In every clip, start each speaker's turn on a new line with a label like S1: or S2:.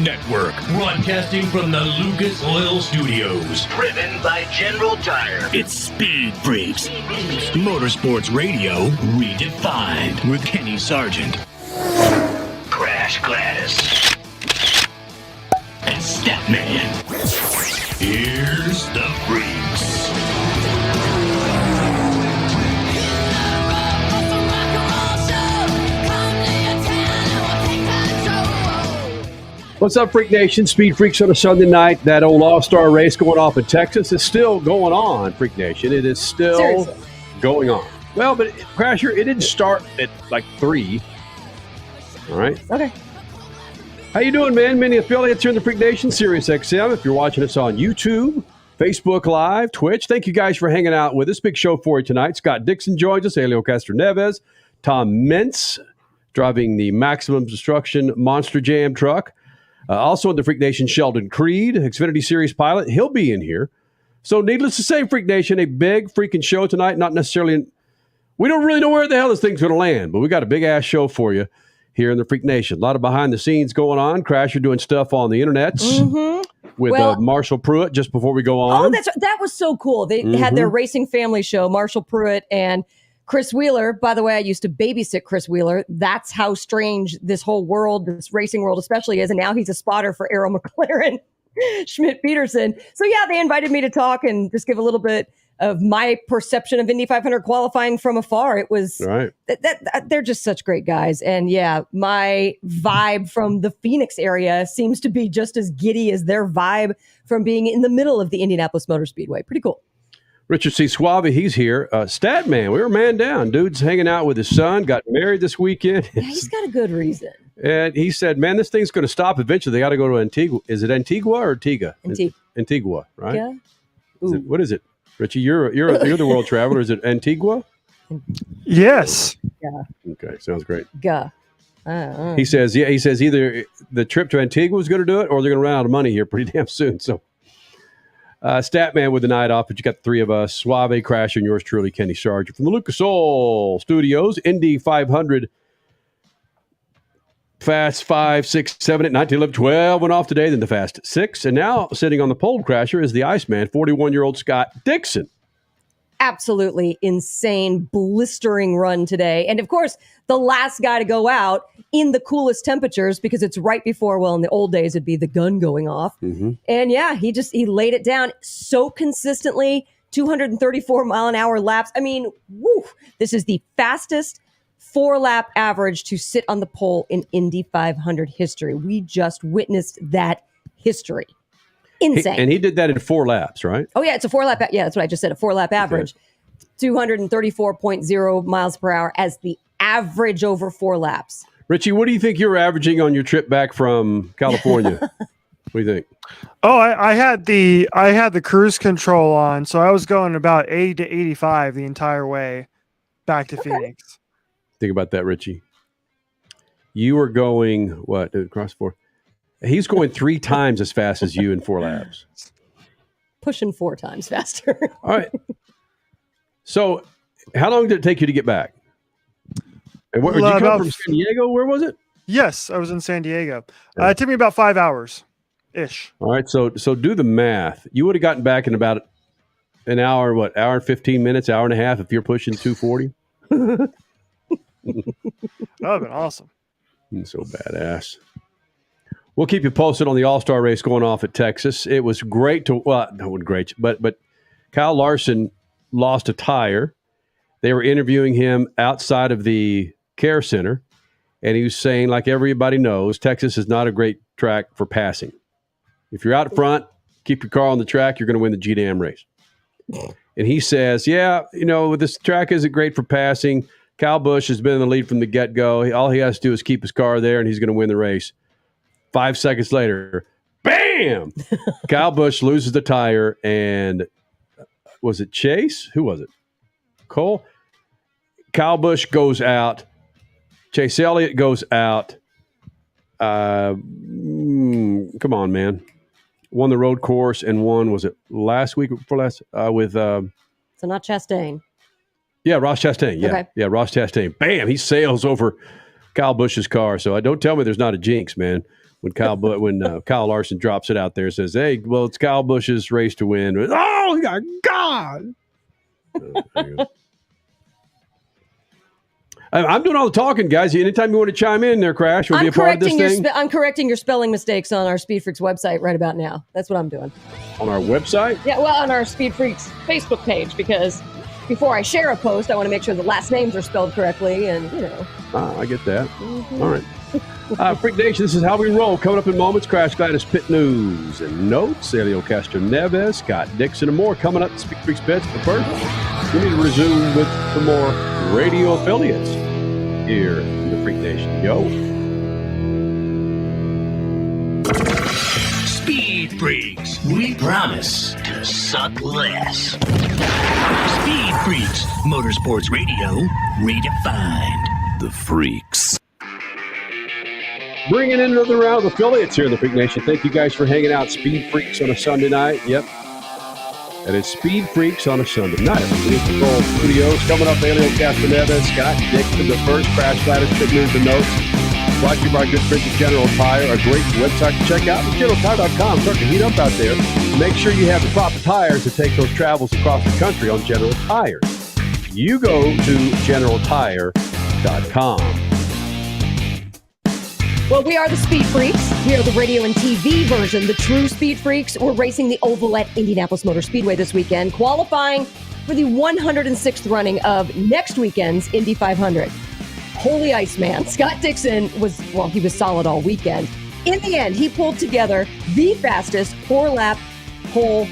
S1: Network, broadcasting from the Lucas Oil Studios.
S2: Driven by General Tire.
S1: It's Speed Freaks. Motorsports Radio redefined with Kenny Sargent.
S2: Crash Gladys.
S1: And Statman. Here's the Freaks.
S3: What's up, Freak Nation? Speed Freaks on a Sunday night. That old All-Star race going off in Texas is still going on, Freak Nation. It is still going on. Well, but Crasher, it didn't start at like 3. All right.
S4: Okay.
S3: How you doing, man? Many affiliates here in the Freak Nation, Sirius XM. If you're watching us on YouTube, Facebook Live, Twitch, thank you guys for hanging out with us. Big show for you tonight. Scott Dixon joins us, Helio Castroneves, Tom Meentz, driving the Maximum Destruction Monster Jam truck. Also in the Freak Nation, Sheldon Creed, Xfinity Series pilot. He'll be in here. So needless to say, Freak Nation, a big freaking show tonight. Not necessarily, we don't really know where the hell this thing's going to land, but we got a big-ass show for you here in the Freak Nation. A lot of behind-the-scenes going on. Crasher doing stuff on the internets with Marshall Pruitt just before we go on.
S4: Oh, that was so cool. They had their racing family show, Marshall Pruitt and Chris Wheeler. By the way, I used to babysit Chris Wheeler. That's how strange this whole world, this racing world especially is. And now he's a spotter for Arrow McLaren, Schmidt-Peterson. So yeah, they invited me to talk and just give a little bit of my perception of Indy 500 qualifying from afar. It was, they're just such great guys. And yeah, my vibe from the Phoenix area seems to be just as giddy as their vibe from being in the middle of the Indianapolis Motor Speedway. Pretty cool.
S3: Richard C. Suave, he's here. Statman, we were man down. Dude's hanging out with his son, got married this weekend.
S4: Yeah, he's got a good reason.
S3: And he said, man, this thing's going to stop eventually. They got to go to Antigua. Is it Antigua or Antigua? Antigua, right?
S4: Yeah.
S3: What is it? Richie, you're the world traveler. Is it Antigua?
S5: Yes.
S4: Yeah.
S3: Okay, sounds great.
S4: He
S3: says either the trip to Antigua is going to do it or they're going to run out of money here pretty damn soon. So Statman with the night off, but you got the three of us, Suave, Crasher, and yours truly, Kenny Sargent from the Lucas Oil Studios, Indy 500, Fast 5, 6, 7, 8, 9, 10, 11, 12 went off today, then the Fast 6, and now sitting on the pole, Crasher, is the Iceman, 41-year-old Scott Dixon.
S4: Absolutely insane, blistering run today. And of course, the last guy to go out in the coolest temperatures because it's right before, well, in the old days, it'd be the gun going off.
S3: Mm-hmm.
S4: And yeah, he laid it down so consistently, 234 mile an hour laps. I mean, woo, this is the fastest 4-lap average to sit on the pole in Indy 500 history. We just witnessed that history. Insane.
S3: And he did that in 4 laps, right?
S4: Oh, yeah, it's a 4-lap. Yeah, that's what I just said, a 4-lap average. Okay. 234.0 miles per hour as the average over 4 laps.
S3: Richie, what do you think you were averaging on your trip back from California? What do you think?
S5: Oh, I had the cruise control on, so I was going about 80 to 85 the entire way back to Phoenix.
S3: Think about that, Richie. You were going, what, across 4? He's going 3 times as fast as you in 4 laps.
S4: Pushing 4 times faster.
S3: All right. So, how long did it take you to get back? And where did you come from? San Diego? Where was it?
S5: Yes, I was in San Diego. It took me about 5 hours-ish.
S3: All right. So do the math. You would have gotten back in about an hour, hour and 15 minutes, hour and a half if you're pushing 240?
S5: That would have been awesome.
S3: So badass. We'll keep you posted on the All-Star race going off at Texas. It was great to, well, that wasn't great, but Kyle Larson lost a tire. They were interviewing him outside of the care center, and he was saying, like everybody knows, Texas is not a great track for passing. If you're out front, keep your car on the track, you're going to win the GDM race. And he says, yeah, this track isn't great for passing. Kyle Busch has been in the lead from the get-go. All he has to do is keep his car there, and he's going to win the race. 5 seconds later, bam! Kyle Busch loses the tire, and was it Chase? Who was it? Cole? Kyle Busch goes out. Chase Elliott goes out. Come on, man. Won the road course and won, was it last week before last? With
S4: so not Chastain.
S3: Yeah, Ross Chastain. Yeah,
S4: okay.
S3: Yeah, Ross Chastain. Bam! He sails over Kyle Busch's car. So don't tell me there's not a jinx, man. when Kyle Larson drops it out there, says, "Hey, well, it's Kyle Busch's race to win." Oh my God! I'm doing all the talking, guys. Anytime you want to chime in there, Crash, we'll be a part of this thing.
S4: I'm correcting your spelling mistakes on our SpeedFreaks website right about now. That's what I'm doing.
S3: On our website?
S4: Yeah, well, on our SpeedFreaks Facebook page, because before I share a post, I want to make sure the last names are spelled correctly, and,
S3: I get that. Mm-hmm. All right. Freak Nation, this is how we roll. Coming up in moments, Crash Gladys Pit News and Notes, Helio Castroneves, Scott Dixon, and more coming up. SpeedFreaks Bets, but first, we need to resume with some more radio affiliates here in the Freak Nation. Yo.
S1: Speed Freaks, we promise to suck less. Speed Freaks, Motorsports Radio, redefined. The Freaks.
S3: Bringing in another round of affiliates here in the Freak Nation. Thank you guys for hanging out. Speed Freaks on a Sunday night. Yep. And it's Speed Freaks on a Sunday night. Freak Control Studios. Coming up, Helio Castroneves, Scott Dixon, the first Crash Gladys Pit News and Notes. Brought to you by good friends at General Tire, a great website to check out. It's GeneralTire.com. Starting to heat up out there. Make sure you have the proper tires to take those travels across the country on General Tire. You go to GeneralTire.com.
S4: Well, we are the Speed Freaks. We are the radio and TV version, the true Speed Freaks. We're racing the Oval at Indianapolis Motor Speedway this weekend, qualifying for the 106th running of next weekend's Indy 500. Holy Iceman. Scott Dixon was solid all weekend. In the end, he pulled together the fastest 4-lap pole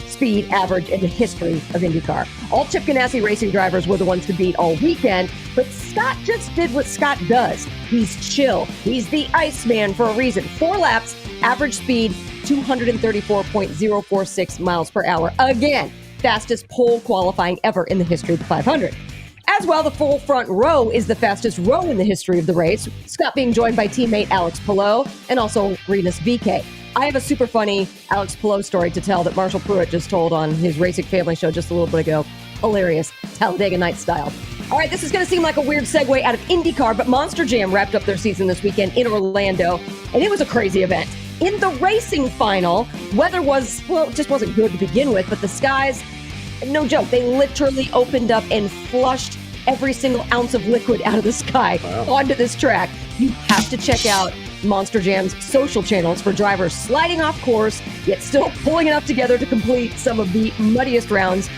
S4: speed average in the history of IndyCar. All Chip Ganassi racing drivers were the ones to beat all weekend, but Scott just did what Scott does. He's chill. He's the Iceman for a reason. 4 laps, average speed, 234.046 miles per hour. Again, fastest pole qualifying ever in the history of the 500. As well, the full front row is the fastest row in the history of the race. Scott being joined by teammate Alex Palou and also Renus VK. I have a super funny Alex Palou story to tell that Marshall Pruitt just told on his Racing Family show just a little bit ago. Hilarious. Talladega Night style. All right, this is going to seem like a weird segue out of IndyCar, but Monster Jam wrapped up their season this weekend in Orlando, and it was a crazy event. In the racing final, weather was, it just wasn't good to begin with, but the skies, no joke, they literally opened up and flushed every single ounce of liquid out of the sky onto this track. You have to check out Monster Jam's social channels for drivers sliding off course, yet still pulling enough together to complete some of the muddiest rounds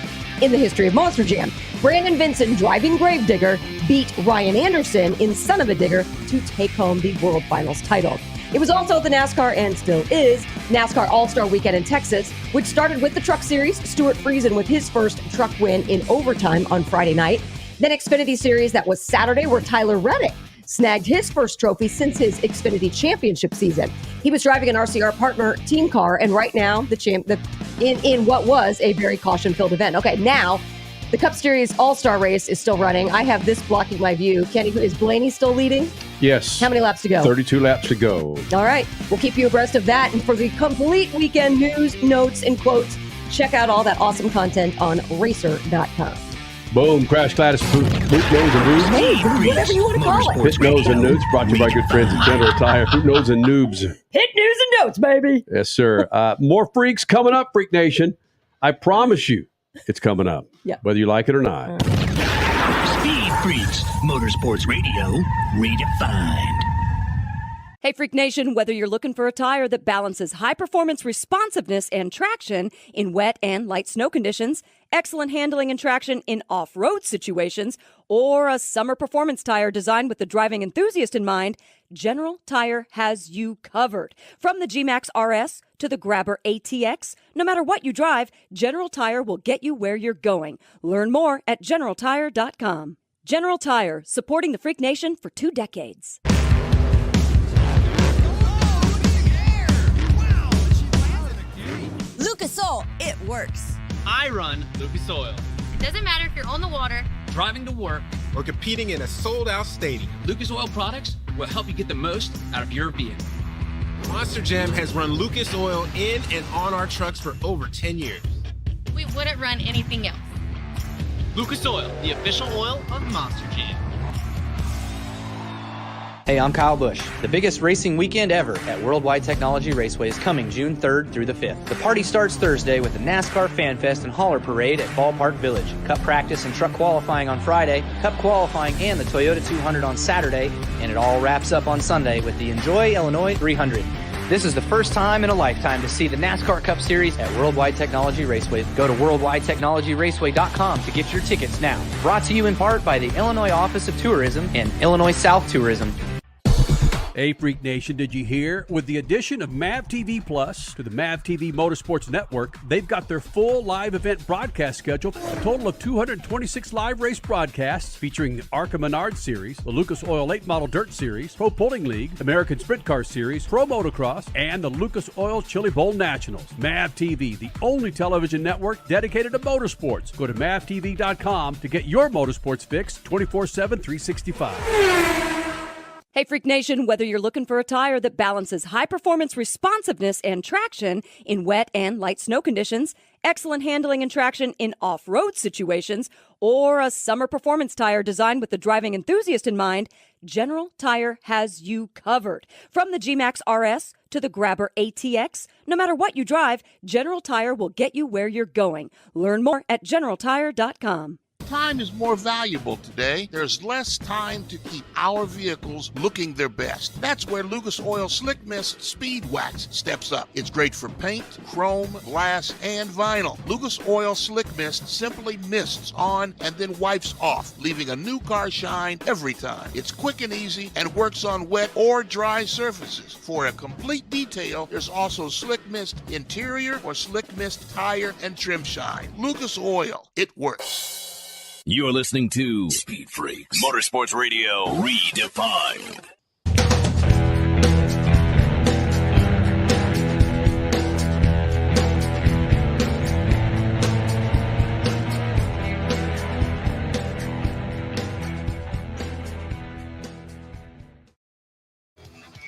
S4: in the history of Monster Jam. Brandon Vincent, driving Gravedigger, beat Ryan Anderson in Son of a Digger to take home the World Finals title. It was also the NASCAR, and still is, NASCAR All-Star Weekend in Texas, which started with the Truck Series, Stuart Friesen with his first truck win in overtime on Friday night. Then Xfinity Series, that was Saturday, where Tyler Reddick snagged his first trophy since his Xfinity Championship season. He was driving an RCR partner team car, and right now, in what was a very caution-filled event. Okay, now, the Cup Series All-Star race is still running. I have this blocking my view. Kenny, is Blaney still leading?
S3: Yes.
S4: How many laps to go?
S3: 32 laps to go.
S4: All right. We'll keep you abreast of that. And for the complete weekend news, notes, and quotes, check out all that awesome content on racer.com.
S3: Boom. Crash Gladys, Boot Nose and Noobs.
S4: Hey, whatever you want to call it.
S3: Hit Nose and Noobs, brought to you by good friends at General Tire. Boot Nose and Noobs.
S4: Hit news and notes, baby.
S3: Yes, sir. More freaks coming up, Freak Nation. I promise you it's coming up, whether you like it or not.
S1: Speed Freaks, Motorsports Radio, redefined.
S6: Hey, Freak Nation, whether you're looking for a tire that balances high-performance responsiveness and traction in wet and light snow conditions, excellent handling and traction in off-road situations, or a summer performance tire designed with the driving enthusiast in mind, General Tire has you covered. From the G-Max RS to the Grabber ATX, no matter what you drive, General Tire will get you where you're going. Learn more at GeneralTire.com. General Tire, supporting the Freak Nation for 2 decades.
S7: Lucas Oil, it works.
S8: I run Lucas Oil.
S9: It doesn't matter if you're on the water,
S8: driving to work,
S10: or competing in a sold-out stadium.
S8: Lucas Oil products will help you get the most out of your vehicle.
S10: Monster Jam has run Lucas Oil in and on our trucks for over 10 years.
S9: we wouldn't run anything else.
S8: Lucas Oil, the official oil of Monster Jam.
S11: Hey, I'm Kyle Busch. The biggest racing weekend ever at Worldwide Technology Raceway is coming June 3rd through the 5th. The party starts Thursday with the NASCAR Fan Fest and Hauler Parade at Ballpark Village. Cup practice and truck qualifying on Friday, Cup qualifying and the Toyota 200 on Saturday, and it all wraps up on Sunday with the Enjoy Illinois 300. This is the first time in a lifetime to see the NASCAR Cup Series at Worldwide Technology Raceway. Go to worldwidetechnologyraceway.com to get your tickets now. Brought to you in part by the Illinois Office of Tourism and Illinois South Tourism.
S3: Hey, Freak Nation, did you hear? With the addition of MAV TV Plus to the MAV TV Motorsports Network, they've got their full live event broadcast schedule, a total of 226 live race broadcasts featuring the ARCA Menard Series, the Lucas Oil Late Model Dirt Series, Pro Pulling League, American Sprint Car Series, Pro Motocross, and the Lucas Oil Chili Bowl Nationals. MAV TV, the only television network dedicated to motorsports. Go to mavtv.com to get your motorsports fix 24/7, 365.
S6: Hey, Freak Nation, whether you're looking for a tire that balances high-performance responsiveness and traction in wet and light snow conditions, excellent handling and traction in off-road situations, or a summer performance tire designed with the driving enthusiast in mind, General Tire has you covered. From the G-Max RS to the Grabber ATX, no matter what you drive, General Tire will get you where you're going. Learn more at generaltire.com.
S12: Time is more valuable today. There's less time to keep our vehicles looking their best. That's where Lucas Oil Slick Mist Speed Wax steps up. It's great for paint, chrome, glass, and vinyl. Lucas Oil Slick Mist simply mists on and then wipes off, leaving a new car shine every time. It's quick and easy and works on wet or dry surfaces. For a complete detail, there's also Slick Mist Interior or Slick Mist Tire and Trim Shine. Lucas Oil, it works.
S1: You're listening to Speed Freaks Motorsports Radio Redefined.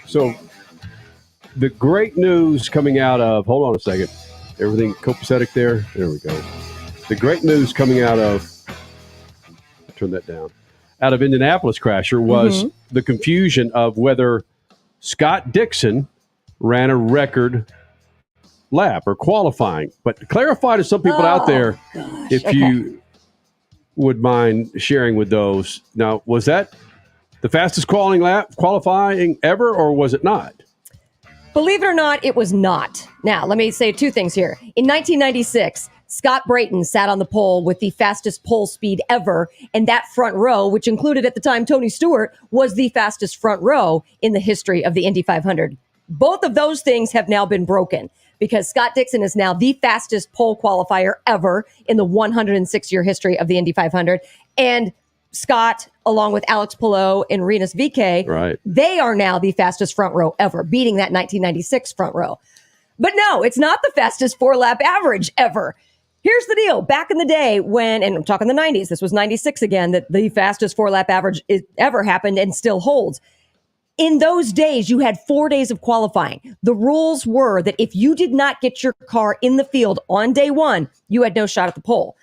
S3: So, the great news coming out of, hold on a second, everything copacetic there? There we go. The great news coming out of, turn that down, out of Indianapolis Crasher was the confusion of whether Scott Dixon ran a record lap or qualifying. But clarify to some people out there, if you would mind sharing with those. Now, was that the fastest qualifying ever, or was it not?
S4: Believe it or not, it was not. Now, let me say two things here. In 1996, Scott Brayton sat on the pole with the fastest pole speed ever, and that front row, which included at the time Tony Stewart, was the fastest front row in the history of the Indy 500. Both of those things have now been broken because Scott Dixon is now the fastest pole qualifier ever in the 106-year history of the Indy 500. And Scott, along with Alex Palou and Rinus VeeKay, they are now the fastest front row ever, beating that 1996 front row. But no, it's not the fastest four-lap average ever. Here's the deal. Back in the day when, and I'm talking the 90s, this was 96 again, that the fastest four-lap average ever happened and still holds. In those days, you had 4 days of qualifying. The rules were that if you did not get your car in the field on day one, you had no shot at the pole.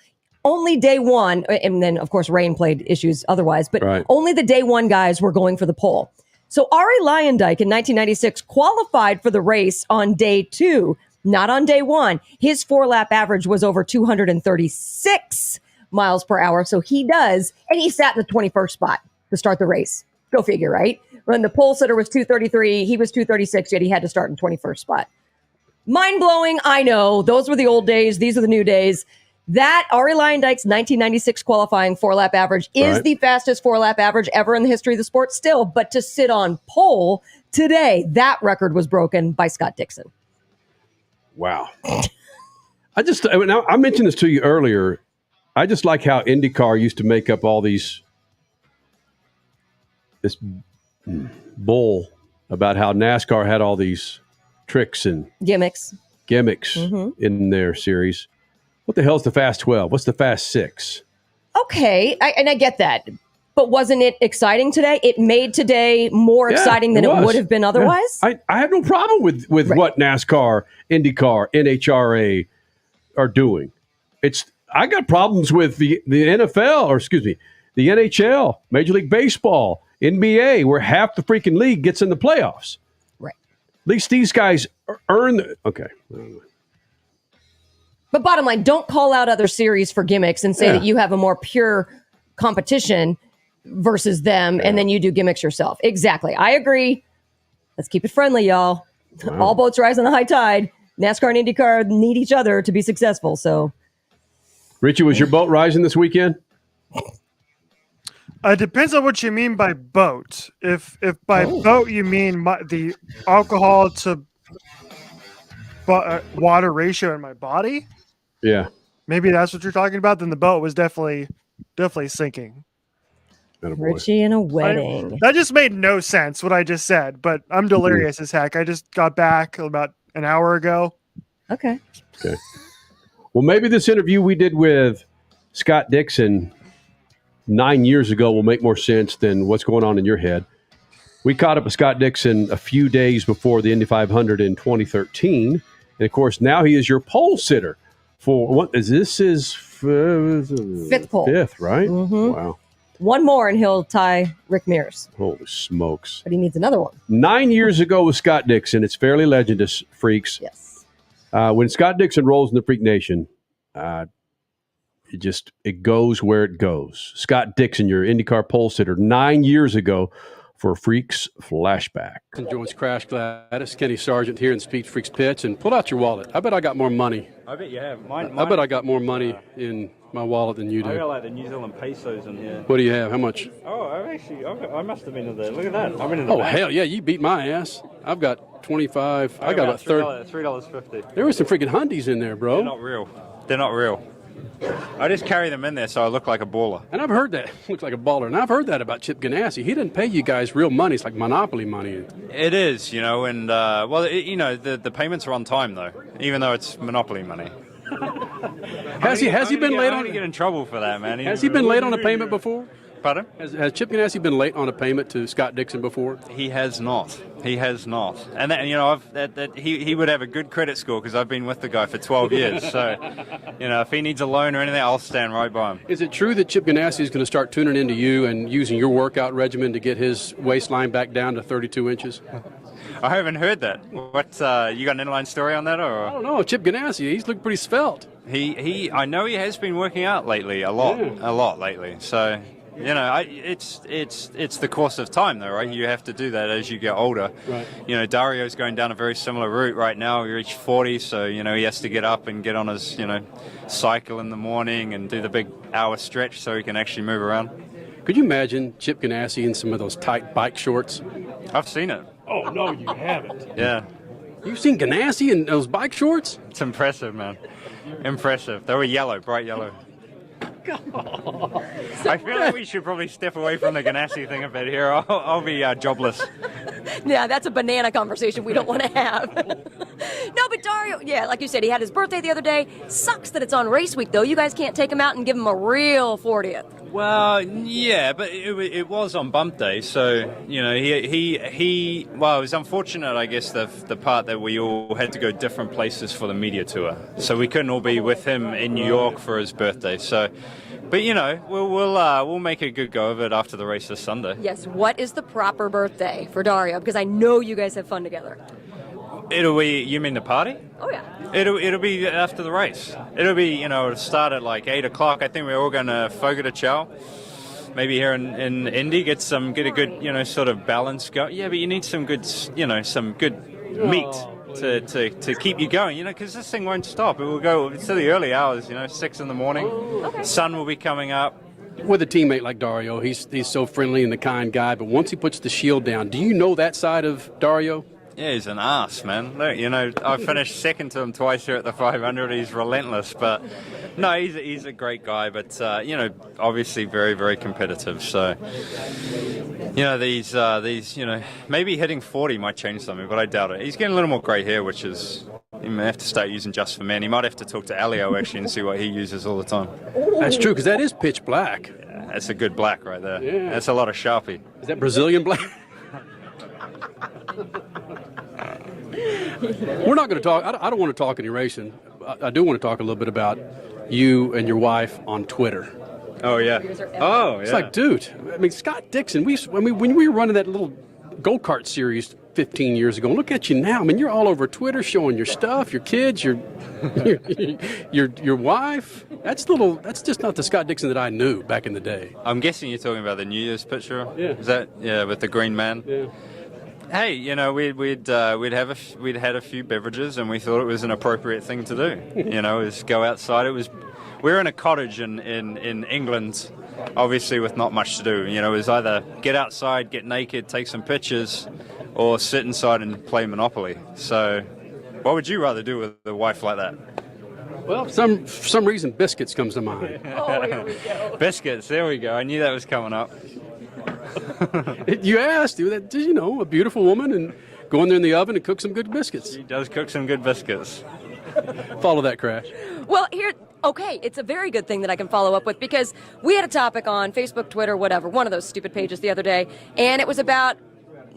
S4: Only day one, and then, of course, rain played issues otherwise, but only the day one guys were going for the pole. So Arie Luyendyk in 1996 qualified for the race on day two, not on day one. His four-lap average was over 236 miles per hour. So he does, and he sat in the 21st spot to start the race. Go figure, right? When the pole sitter was 233, he was 236, yet he had to start in 21st spot. Mind-blowing, I know. Those were the old days. These are the new days. That Arie Luyendyk's 1996 qualifying four-lap average is the fastest four-lap average ever in the history of the sport still. But to sit on pole today, that record was broken by Scott Dixon.
S3: Wow. I mentioned this to you earlier. I just like how IndyCar used to make up all this bull about how NASCAR had all these tricks and gimmicks in their series. What the hell's the Fast 12? What's the Fast 6?
S4: Okay, I get that. But wasn't it exciting today? It made today more exciting than it would have been otherwise?
S3: Yeah. I have no problem with what NASCAR, IndyCar, NHRA are doing. I got problems with the NFL, or excuse me, the NHL, Major League Baseball, NBA, where half the freaking league gets in the playoffs.
S4: Right.
S3: At least these guys earn. Okay.
S4: But bottom line, don't call out other series for gimmicks and say that you have a more pure competition versus them, and then you do gimmicks yourself. Exactly. I agree. Let's keep it friendly, y'all. Wow. All boats rise on the high tide. NASCAR and IndyCar need each other to be successful. So,
S3: Richie, was your boat rising this weekend?
S5: It depends on what you mean by boat. If by boat you mean the alcohol to water ratio in my body, maybe that's what you're talking about. Then the boat was definitely sinking.
S4: Richie in a wedding.
S5: That just made no sense what I just said, but I'm delirious as heck. I just got back about an hour ago.
S4: Okay.
S3: Well, maybe this interview we did with Scott Dixon 9 years ago will make more sense than what's going on in your head. We caught up with Scott Dixon a few days before the Indy 500 in 2013. And, of course, now he is your pole sitter for what is this his
S4: fifth pole.
S3: Fifth, right?
S4: Mm-hmm.
S3: Wow.
S4: One more and he'll tie Rick Mears.
S3: Holy smokes.
S4: But he needs another one.
S3: 9 years ago with Scott Dixon, it's fairly legendous, freaks.
S4: Yes.
S3: When Scott Dixon rolls in the Freak Nation, it goes where it goes. Scott Dixon, your IndyCar pole sitter, 9 years ago for Freaks Flashback.
S13: Joins Crash Gladys, Kenny Sargent here in SpeedFreaks Pits, and pull out your wallet. I bet I got more money.
S14: I bet you have. Mine,
S13: I bet I got more money in my wallet than you do.
S14: I got like the New Zealand pesos in here.
S13: What do you have? How much?
S14: Oh, I must have been in there. Look at that. I'm in the back.
S13: Hell yeah, you beat my ass. I've got 25. I got about
S14: $3.50.
S13: There were some freaking hundies in there, bro.
S14: They're not real. I just carry them in there so I look like a baller.
S13: And I've heard that. Looks like a baller. And I've heard that about Chip Ganassi. He didn't pay you guys real money. It's like Monopoly money.
S14: It is, and, the payments are on time, though, even though it's Monopoly money.
S13: Has he been late on?
S14: I get in trouble for that, man.
S13: Has he been late on a payment before?
S14: Pardon?
S13: Has Chip Ganassi been late on a payment to Scott Dixon before?
S14: He has not. And that, he would have a good credit score because I've been with the guy for 12 years. So, if he needs a loan or anything, I'll stand right by him.
S13: Is it true that Chip Ganassi is going to start tuning into you and using your workout regimen to get his waistline back down to 32 inches?
S14: I haven't heard that. What you got an inline story on that, or?
S13: I don't know. Chip Ganassi, he's looking pretty svelte.
S14: I know he has been working out lately, a lot lately. So. It's the course of time, though, right? You have to do that as you get older. Right. Dario's going down a very similar route right now. He reached 40, so, he has to get up and get on his, cycle in the morning and do the big hour stretch so he can actually move around.
S13: Could you imagine Chip Ganassi in some of those tight bike shorts?
S14: I've seen it.
S13: Oh, no, you haven't.
S14: Yeah.
S13: You've seen Ganassi in those bike shorts?
S14: It's impressive, man. Impressive. They were yellow, bright yellow. I feel like we should probably step away from the Ganassi thing a bit here. I'll be jobless.
S4: Yeah, that's a banana conversation we don't want to have. No, but Dario, like you said, he had his birthday the other day. Sucks that it's on race week, though. You guys can't take him out and give him a real 40th.
S14: Well, yeah, but it was on bump day, so he it was unfortunate, I guess, the part that we all had to go different places for the media tour, so we couldn't all be with him in New York for his birthday. So, but we'll make a good go of it after the race this Sunday.
S4: Yes. What is the proper birthday for Dario? Because I know you guys have fun together.
S14: It'll be, you mean the party?
S4: Oh, yeah.
S14: It'll be after the race. It'll be, it'll start at like 8 o'clock. I think we're all going to Fogo de Chao. Maybe here in Indy, get a good, sort of balance going. Yeah, but you need some good, some good meat to keep you going, because this thing won't stop. It will go to the early hours, 6 in the morning.
S4: Okay.
S14: Sun will be coming up.
S13: With a teammate like Dario, he's so friendly and the kind guy, but once he puts the shield down, do you know that side of Dario?
S14: Yeah, he's an ass, man. Look, I finished second to him twice here at the 500. He's relentless, but no, he's a great guy. But obviously very, very competitive. So these maybe hitting 40 might change something, but I doubt it. He's getting a little more grey hair, which is he may have to start using Just for Men. He might have to talk to Helio actually and see what he uses all the time.
S13: That's true, because that is pitch black.
S14: Yeah, that's a good black right there.
S13: Yeah.
S14: That's a lot of Sharpie.
S13: Is that Brazilian black? We're not going to talk. I don't want to talk any racing. I do want to talk a little bit about you and your wife on Twitter.
S14: Oh, yeah. Oh, yeah.
S13: It's like, dude, I mean, Scott Dixon, when we were running that little go-kart series 15 years ago, look at you now. I mean, you're all over Twitter showing your stuff, your kids, your wife. That's just not the Scott Dixon that I knew back in the day.
S14: I'm guessing you're talking about the New Year's picture?
S13: Yeah.
S14: Is that, with the green man?
S13: Yeah.
S14: Hey, we'd had a few beverages, and we thought it was an appropriate thing to do. Is go outside. We were in a cottage in England, obviously with not much to do. It was either get outside, get naked, take some pictures, or sit inside and play Monopoly. So, what would you rather do with a wife like that?
S13: Well, for some reason, biscuits comes to mind.
S4: Oh, here we go.
S14: Biscuits. There we go. I knew that was coming up.
S13: You asked, a beautiful woman, and go in there in the oven and cook some good biscuits.
S14: She does cook some good biscuits.
S13: Follow that, Crash.
S6: Well, it's a very good thing that I can follow up with, because we had a topic on Facebook, Twitter, whatever, one of those stupid pages the other day, and it was about,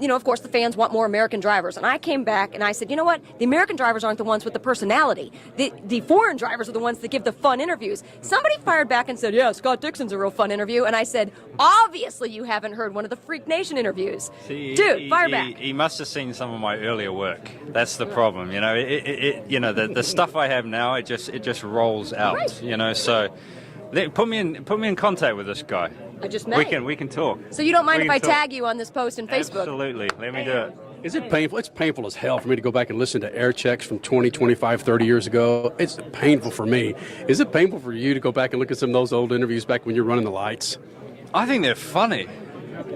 S6: of course, the fans want more American drivers. And I came back and I said, you know what? The American drivers aren't the ones with the personality. The foreign drivers are the ones that give the fun interviews. Somebody fired back and said, yeah, Scott Dixon's a real fun interview. And I said, obviously you haven't heard one of the Freak Nation interviews.
S14: See,
S6: Dude, fire back.
S14: He must have seen some of my earlier work. That's the problem. The stuff I have now, it just rolls out.
S6: Right.
S14: So put me in contact with this guy.
S6: I just met
S14: We can talk.
S6: So you don't mind
S14: We
S6: if I
S14: can talk.
S6: tag you on this post in Facebook?
S14: Absolutely. Let me do it.
S13: Is it painful? It's painful as hell for me to go back and listen to air checks from 20, 25, 30 years ago. It's painful for me. Is it painful for you to go back and look at some of those old interviews back when you're running the lights?
S14: I think they're funny.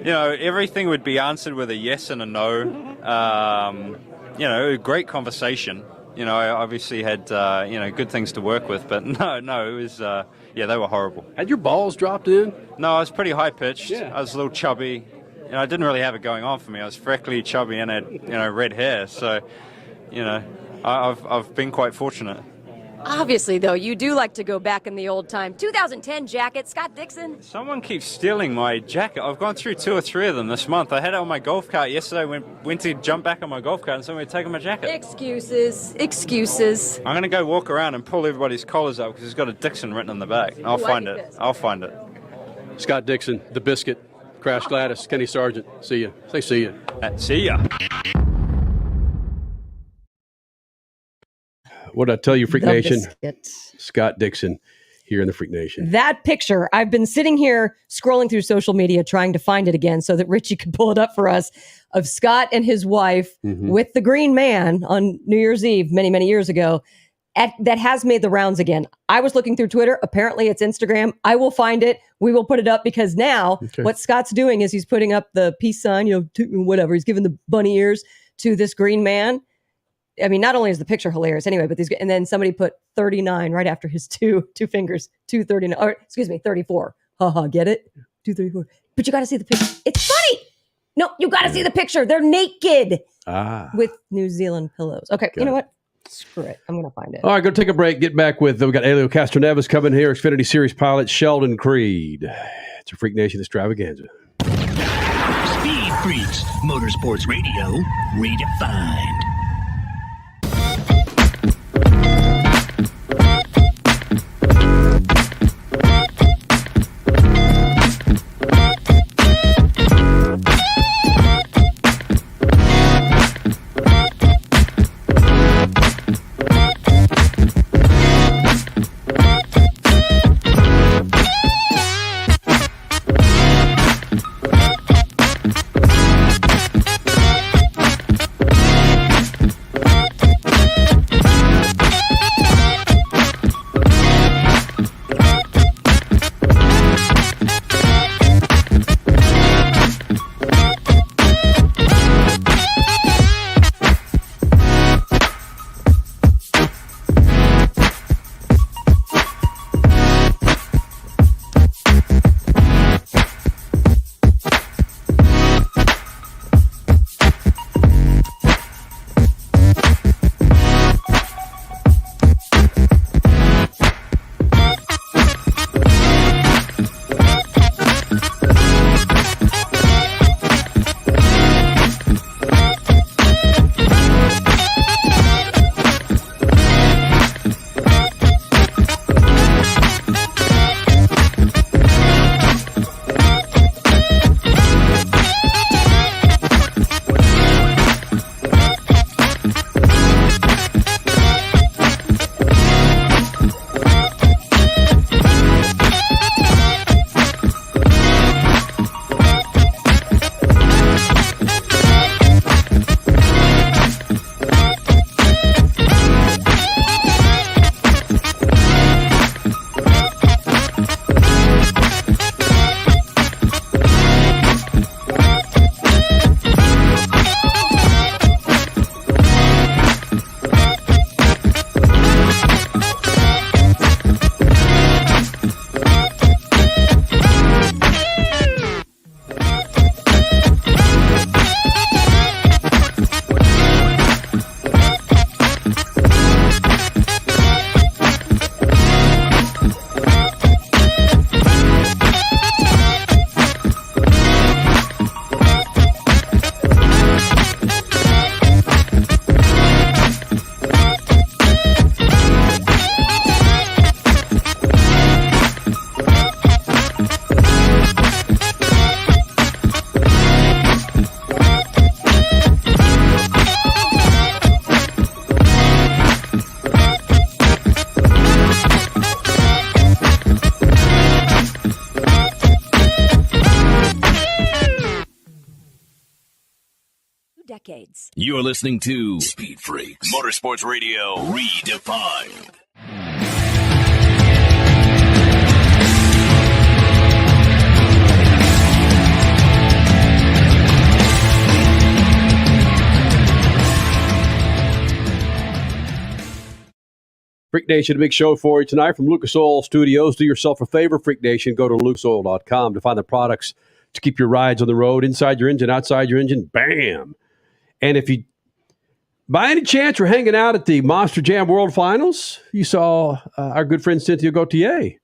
S14: Everything would be answered with a yes and a no. A great conversation. I obviously had, good things to work with, but no, it was, they were horrible.
S13: Had your balls dropped in?
S14: No, I was pretty high-pitched.
S13: Yeah.
S14: I was a little chubby. I didn't really have it going on for me. I was freckly, chubby, and had, red hair. So, I've been quite fortunate.
S6: Obviously, though, you do like to go back in the old time. 2010 jacket, Scott Dixon.
S14: Someone keeps stealing my jacket. I've gone through 2 or 3 of them this month. I had it on my golf cart yesterday. Went to jump back on my golf cart, and someone had taken my jacket.
S6: Excuses.
S14: I'm going to go walk around and pull everybody's collars up because it's got a Dixon written on the back. I'll find it.
S13: Scott Dixon, the Biscuit, Crash Gladys, Kenny Sargent. See ya. Say see ya.
S14: See ya.
S3: What did I tell you, Freak
S4: The
S3: Nation?
S4: Biscuit.
S3: Scott Dixon here in the Freak Nation.
S4: That picture, I've been sitting here scrolling through social media trying to find it again so that Richie could pull it up for us, of Scott and his wife with the Green Man on New Year's Eve many, many years ago. That has made the rounds again. I was looking through Twitter. Apparently it's Instagram. I will find it. We will put it up, because now what Scott's doing is he's putting up the peace sign, whatever. He's giving the bunny ears to this Green Man. I mean, not only is the picture hilarious anyway, but and then somebody put 39 right after his two fingers, 239, or excuse me, 34. Get it? 234. But you got to see the picture. It's funny. No, you got to see the picture. They're naked with New Zealand pillows. Okay, you know what? Screw it. I'm going to find it.
S3: All right, go take a break. Get back with, we got Helio Castroneves coming here, Xfinity Series pilot Sheldon Creed. It's a Freak Nation extravaganza.
S1: Speed Freaks, Motorsports Radio, redefined.
S6: decades.
S1: You're listening to Speed Freaks, Motorsports Radio Redefined.
S3: Freak Nation, a big show for you tonight from Lucas Oil Studios. Do yourself a favor, Freak Nation. Go to lucasoil.com to find the products to keep your rides on the road, inside your engine, outside your engine. Bam! And if you, by any chance, were hanging out at the Monster Jam World Finals, you saw our good friend Cynthia Gauthier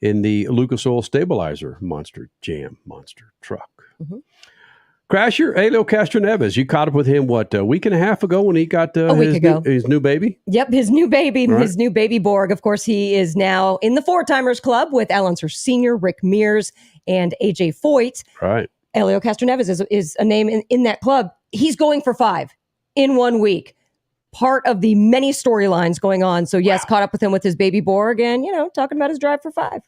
S3: in the Lucas Oil Stabilizer Monster Jam monster truck.
S4: Mm-hmm.
S3: Crasher, Helio Castroneves, you caught up with him, a week and a half ago when he got his new baby?
S4: Yep, his new baby,
S3: Right.
S4: His new baby Borg. Of course, he is now in the Four-Timers Club with Al Unser Sr., Rick Mears, and AJ Foyt.
S3: Right.
S4: Helio Castroneves is a name in that club. He's going for 5 in 1 week. Part of the many storylines going on. So, yes, caught up with him with his baby Borg and, talking about his drive for 5.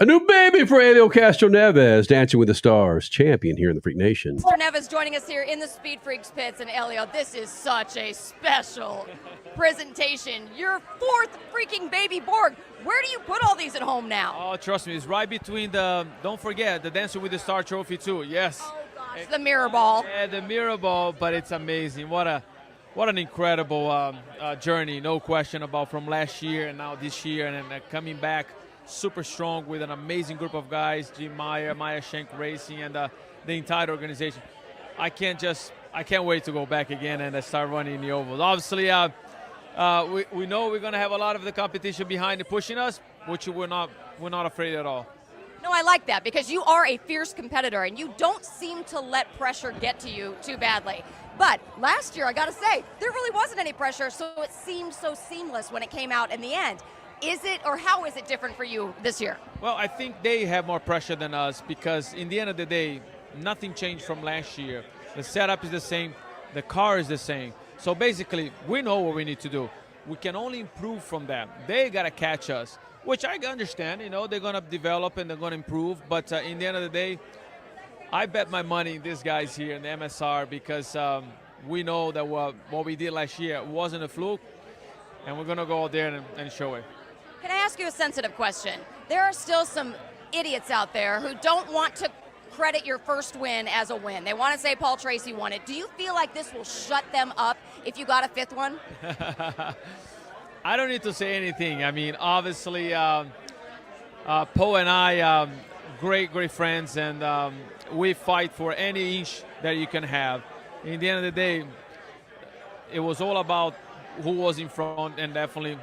S3: A new baby for Helio Castroneves, Dancing with the Stars champion here in the Freak Nation.
S15: Castroneves joining us here in the Speed Freaks pits. And Helio, this is such a special presentation. Your 4th freaking baby Borg. Where do you put all these at home now?
S16: Oh, trust me, it's right between don't forget, the Dancing with the Star trophy too. Yes.
S15: Oh, gosh, the mirror ball.
S16: Yeah, the mirror ball, but it's amazing. What an incredible journey, no question about, from last year and now this year, and coming back super strong with an amazing group of guys, Jim Meyer, Maya Schenk Racing, and the entire organization. I can't wait to go back again and start running the ovals. Obviously, we know we're going to have a lot of the competition behind it pushing us, which we're not afraid at all.
S15: No, I like that because you are a fierce competitor and you don't seem to let pressure get to you too badly. But last year, I got to say, there really wasn't any pressure, so it seemed so seamless when it came out in the end. Is it, or how is it different for you this year?
S16: Well, I think they have more pressure than us because in the end of the day, nothing changed from last year. The setup is the same. The car is the same. So basically, we know what we need to do. We can only improve from that. They got to catch us, which I understand. They're going to develop and they're going to improve. But in the end of the day, I bet my money in these guys here in the MSR because we know that what we did last year wasn't a fluke, and we're going to go out there and show it.
S15: Can I ask you a sensitive question? There are still some idiots out there who don't want to credit your first win as a win. They want to say Paul Tracy won it. Do you feel like this will shut them up if you got a 5th one?
S16: I don't need to say anything. I mean, obviously, Paul and I, great friends, and we fight for any inch that you can have. In the end of the day, it was all about who was in front, and definitely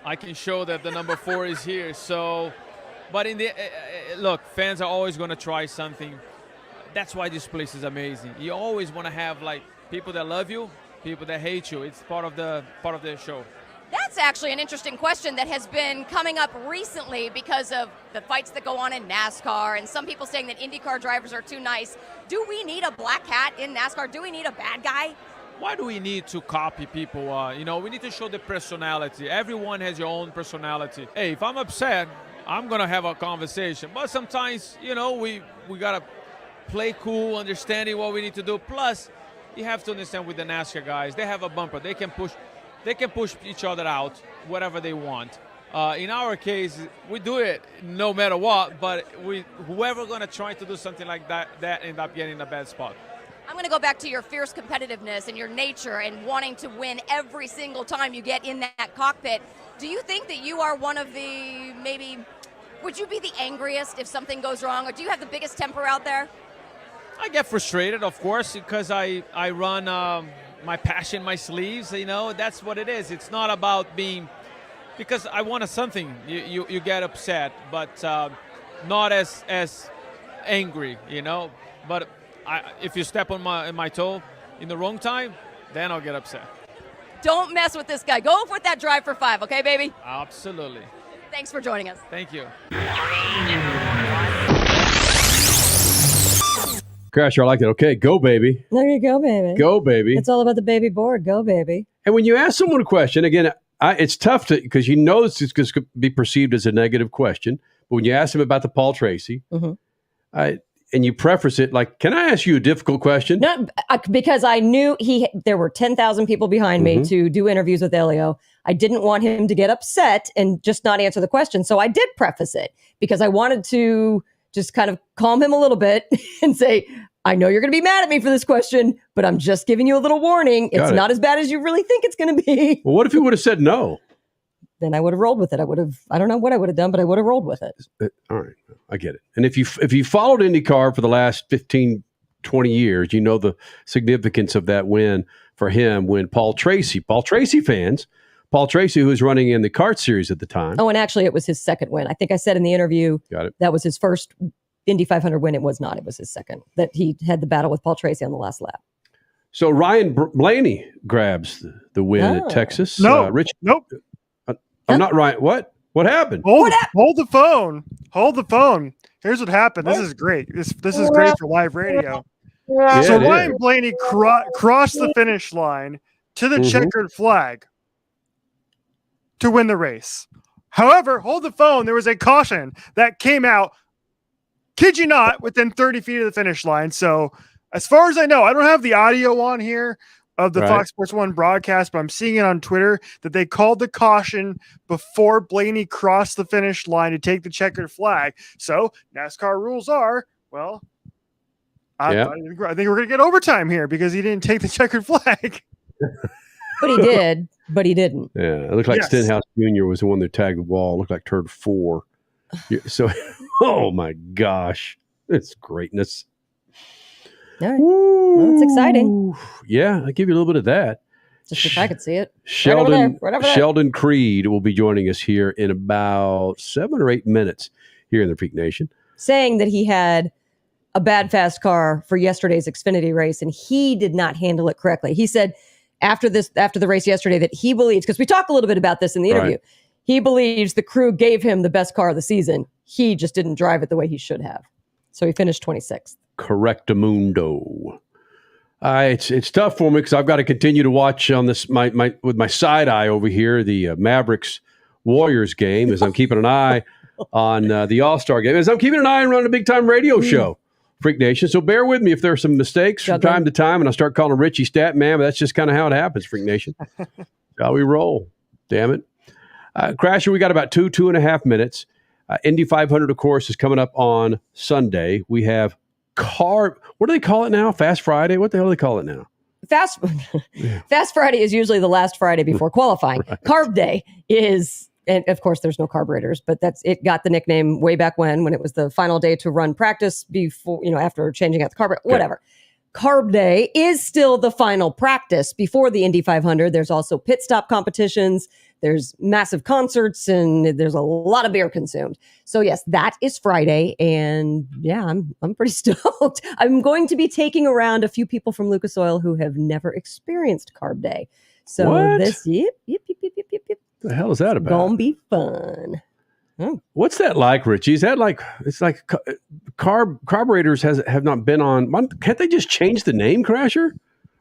S16: I can show that the number 4 is here. So, but look, fans are always going to try something. That's why this place is amazing. You always want to have people that love you, people that hate you. It's part of the show.
S15: That's actually an interesting question that has been coming up recently because of the fights that go on in NASCAR and some people saying that IndyCar drivers are too nice. Do we need a black hat in NASCAR? Do we need a bad guy?
S16: Why do we need to copy people? We need to show the personality. Everyone has your own personality. Hey, if I'm upset, I'm going to have a conversation. But sometimes, we got to play cool, understanding what we need to do. Plus, you have to understand with the NASCAR guys, they have a bumper. They can push each other out, whatever they want. In our case, we do it no matter what, but whoever going to try to do something like that end up getting in a bad spot.
S15: I'm going to go back to your fierce competitiveness and your nature and wanting to win every single time you get in that cockpit. Do you think that you are one of the, would you be the angriest if something goes wrong, or do you have the biggest temper out there?
S16: I get frustrated, of course, because I run my passion, my sleeves, that's what it is. It's not about being, because I wanted something, you get upset, but not as angry, but if you step on my toe in the wrong time, then I'll get upset.
S15: Don't mess with this guy. Go with that drive for 5, okay, baby?
S16: Absolutely.
S15: Thanks for joining us.
S16: Thank you.
S3: Crasher, I like that. Okay, go, baby.
S4: There you go, baby.
S3: Go, baby.
S4: It's all about the baby Borg. Go, baby.
S3: And when you ask someone a question, again, it's tough because it's going to be perceived as a negative question. But when you ask them about the Paul Tracy, and you preface it like, "Can I ask you a difficult question?"
S4: No, because I knew there were 10,000 people behind me to do interviews with Helio. I didn't want him to get upset and just not answer the question. So I did preface it because I wanted to just kind of calm him a little bit and say, I know you're going to be mad at me for this question, but I'm just giving you a little warning. It's not as bad as you really think it's going to be.
S3: Well, what if he would have said no?
S4: Then I would have rolled with it. I don't know what I would have done, but I would have rolled with it.
S3: All right. I get it. And if you followed IndyCar for the last 15, 20 years, you know the significance of that win for him when Paul Tracy fans, Paul Tracy, who was running in the kart series at the time.
S4: Oh, and actually it was his second win. I think I said in the interview that was his first Indy 500 win. It was not. It was his second. That he had the battle with Paul Tracy on the last lap.
S3: So Ryan Blaney grabs the win at Texas.
S5: No,
S3: Rich,
S5: nope.
S3: I'm not Ryan. What happened?
S5: Hold the phone. Hold the phone. Here's what happened. This is great. This is great for live radio.
S3: Yeah,
S5: so Ryan Blaney crossed the finish line to the checkered flag to win the race. However, hold the phone. There was a caution that came out, kid you not, within 30 feet of the finish line. So as far as I know, I don't have the audio on here of the Fox Sports 1 broadcast, but I'm seeing it on Twitter that they called the caution before Blaney crossed the finish line to take the checkered flag. So NASCAR rules are, well, I think we're going to get overtime here because he didn't take the checkered flag.
S4: But he did, but he didn't.
S3: Yeah, it looked like Stenhouse Jr. was the one that tagged the wall. It looked like turn 4. So, oh my gosh, it's greatness.
S4: All right. Well, it's exciting.
S3: Yeah, I'll give you a little bit of that.
S4: Just if I could see it.
S3: Sheldon
S4: Right over there.
S3: Sheldon Creed will be joining us here in about 7 or 8 minutes here in the Freak Nation.
S4: Saying that he had a bad fast car for yesterday's Xfinity race and he did not handle it correctly. He said after the race yesterday that he believes, because we talked a little bit about this in the interview, he believes the crew gave him the best car of the season. He just didn't drive it the way he should have. So he finished 26th.
S3: Correctamundo. It's tough for me because I've got to continue to watch on this with my side eye over here the Mavericks Warriors game as I'm keeping an eye on the All-Star game as I'm keeping an eye on running a big time radio show, Freak Nation. So bear with me if there are some mistakes from time to time, and I start calling Richie Stat Man, but that's just kind of how it happens, Freak Nation. Shall we roll? Damn it, Crasher. We got about 2.5 minutes. Indy 500, of course, is coming up on Sunday. We have what do they call it now? Fast Friday? What the hell do they call it now?
S4: Fast Friday is usually the last Friday before qualifying. Carb Day is, and of course there's no carburetors, but it got the nickname way back when it was the final day to run practice before, after changing out the carburetor, whatever. Carb Day is still the final practice before the Indy 500. There's also pit stop competitions. There's massive concerts and there's a lot of beer consumed. So yes, that is Friday. And yeah, I'm pretty stoked. I'm going to be taking around a few people from Lucas Oil who have never experienced Carb Day. So yep.
S3: The hell is that about?
S4: Gonna be fun.
S3: What's that like, Richie? Is that like, it's like carburetors have not been on, can't they just change the name, Crasher?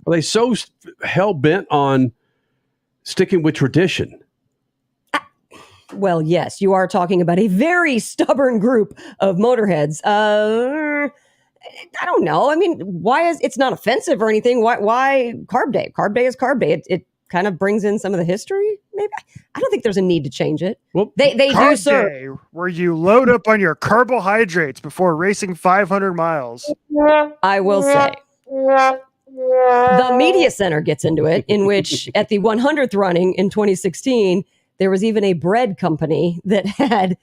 S3: Are they so hell bent on sticking with tradition?
S4: Well, yes, you are talking about a very stubborn group of motorheads. I don't know. I mean, it's not offensive or anything. Why Carb Day? Carb Day is Carb Day. It kind of brings in some of the history. Maybe I don't think there's a need to change it. Well, they do, sir.
S5: Where you load up on your carbohydrates before racing 500 miles.
S4: I will say. The media center gets into it, in which at the 100th running in 2016, there was even a bread company that had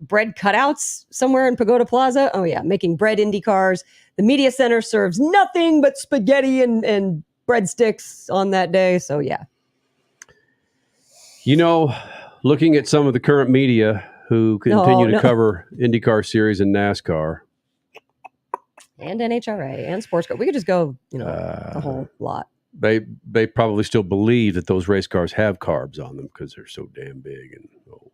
S4: bread cutouts somewhere in Pagoda Plaza. Oh yeah, making bread Indy cars. The media center serves nothing but spaghetti and breadsticks on that day. So yeah.
S3: Looking at some of the current media who continue to cover IndyCar series and NASCAR.
S4: And NHRA and sports car. We could just go, the whole lot.
S3: They probably still believe that those race cars have carbs on them because they're so damn big and old.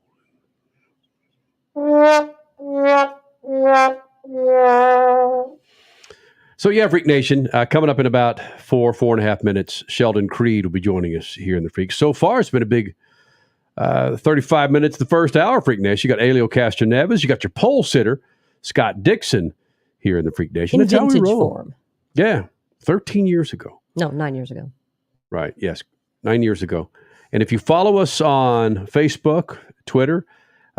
S3: So yeah, Freak Nation, coming up in about 4.5 minutes, Sheldon Creed will be joining us here in the Freak. So far, it's been a big 35 minutes the first hour, Freak Nation. You got Helio Castroneves, you got your pole sitter, Scott Dixon here in the Freak Nation.
S4: In
S3: That's how we
S4: vintage
S3: roll.
S4: form.
S3: Yeah, 13 years ago.
S4: No, 9 years ago.
S3: Right, yes, 9 years ago. And if you follow us on Facebook, Twitter,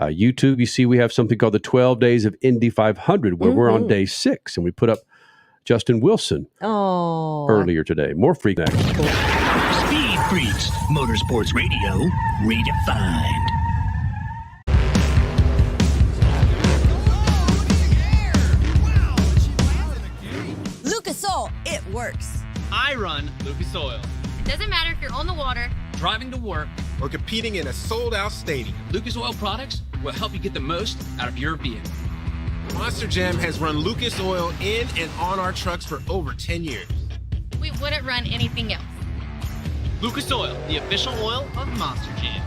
S3: YouTube, you see we have something called the 12 Days of Indy 500, where we're on day 6, and we put up Justin Wilson earlier today. More Freak next.
S1: Speed Freaks, Motorsports Radio, redefined.
S7: Lucas Oil, it works.
S8: I run Lucas Oil.
S9: It doesn't matter if you're on the water,
S8: Driving to work,
S10: or competing in a sold-out stadium.
S8: Lucas Oil products will help you get the most out of your vehicle.
S10: Monster Jam has run Lucas Oil in and on our trucks for over 10 years.
S9: we wouldn't run anything else.
S8: Lucas Oil, the official oil of Monster Jam.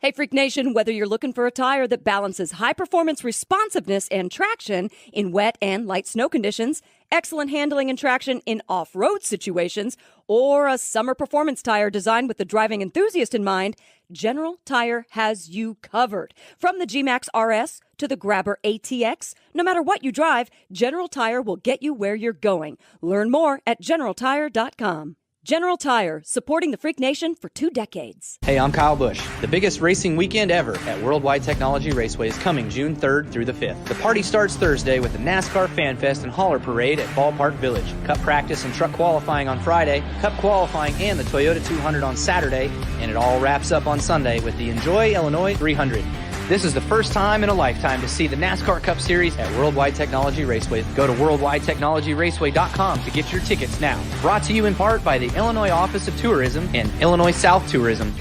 S6: Hey, Freak Nation, whether you're looking for a tire that balances high performance responsiveness and traction in wet and light snow conditions, excellent handling and traction in off-road situations, or a summer performance tire designed with the driving enthusiast in mind, General Tire has you covered. From the G-Max RS to the Grabber ATX, no matter what you drive, General Tire will get you where you're going. Learn more at GeneralTire.com. General Tire, supporting the Freak Nation for 2 decades.
S11: Hey, I'm Kyle Busch. The biggest racing weekend ever at Worldwide Technology Raceway is coming June 3rd through the 5th. The party starts Thursday with the NASCAR Fan Fest and Hauler Parade at Ballpark Village. Cup practice and truck qualifying on Friday, Cup qualifying and the Toyota 200 on Saturday, and it all wraps up on Sunday with the Enjoy Illinois 300. This is the first time in a lifetime to see the NASCAR Cup Series at Worldwide Technology Raceway. Go to worldwidetechnologyraceway.com to get your tickets now. Brought to you in part by the Illinois Office of Tourism and Illinois South Tourism.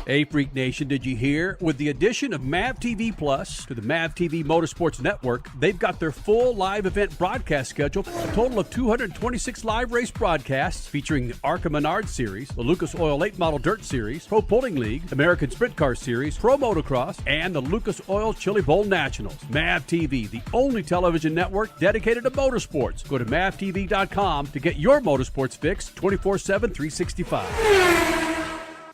S3: Hey, Freak Nation, did you hear? With the addition of MAV TV Plus to the MAV TV Motorsports Network, they've got their full live event broadcast schedule, a total of 226 live race broadcasts featuring the ARCA Menard Series, the Lucas Oil Late Model Dirt Series, Pro Pulling League, American Sprint Car Series, Pro Motocross, and the Lucas Oil Chili Bowl Nationals. MAV TV, the only television network dedicated to motorsports. Go to mavtv.com to get your motorsports fix 24/7, 365.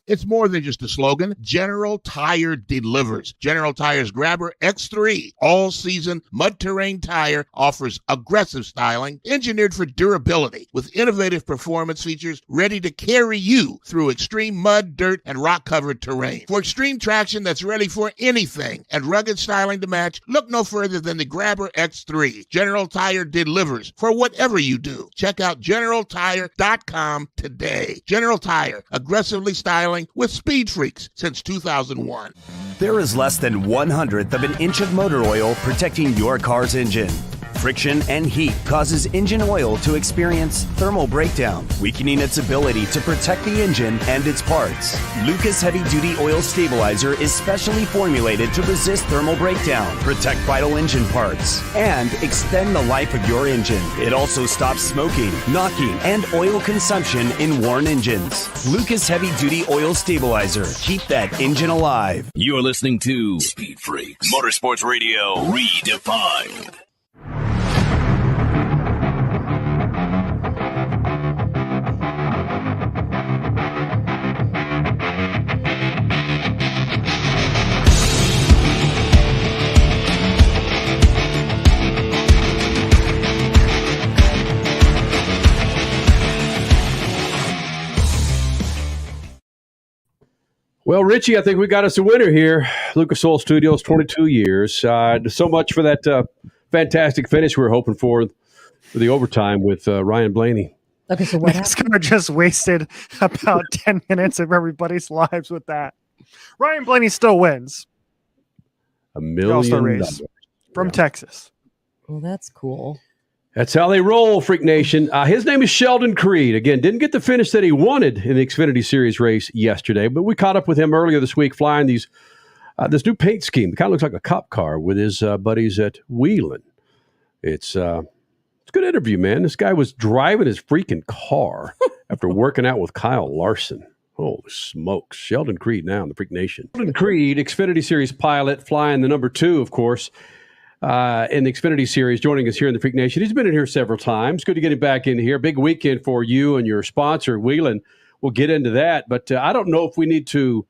S12: It's more than just a slogan. General Tire delivers. General Tire's Grabber X3 all-season mud-terrain tire offers aggressive styling, engineered for durability, with innovative performance features ready to carry you through extreme mud, dirt, and rock-covered terrain. For extreme traction that's ready for anything and rugged styling to match, look no further than the Grabber X3. General Tire delivers for whatever you do. Check out GeneralTire.com today. General Tire, aggressively styling with SpeedFreaks since 2001.
S17: There is less than 1/100th of an inch of motor oil protecting your car's engine. Friction and heat causes engine oil to experience thermal breakdown, weakening its ability to protect the engine and its parts. Lucas Heavy Duty Oil Stabilizer is specially formulated to resist thermal breakdown, protect vital engine parts, and extend the life of your engine. It also stops smoking, knocking, and oil consumption in worn engines. Lucas Heavy Duty Oil Stabilizer. Keep that engine alive.
S1: You're listening to Speed Freaks, Motorsports Radio redefined.
S3: Well, Richie, I think we got us a winner here. Lucas Oil Studios, 22 years. So much for that fantastic finish we were hoping for the overtime with Ryan Blaney.
S4: Okay, so what happened?
S5: NASCAR just wasted about 10 minutes of everybody's lives with that. Ryan Blaney still wins.
S3: $1 million
S5: race from Texas.
S4: Well, that's cool.
S3: That's how they roll, Freak Nation. His name is Sheldon Creed. Again, didn't get the finish that he wanted in the Xfinity Series race yesterday, but we caught up with him earlier this week flying this new paint scheme. It kind of looks like a cop car with his buddies at Wheeling. It's a good interview, man. This guy was driving his freaking car after working out with Kyle Larson. Holy smokes. Sheldon Creed now in the Freak Nation. Sheldon Creed, Xfinity Series pilot, flying the number 2, of course, in the Xfinity Series, joining us here in the Freak Nation. He's been in here several times. Good to get him back in here. Big weekend for you and your sponsor, Wheeling. We'll get into that, but I don't know if we need to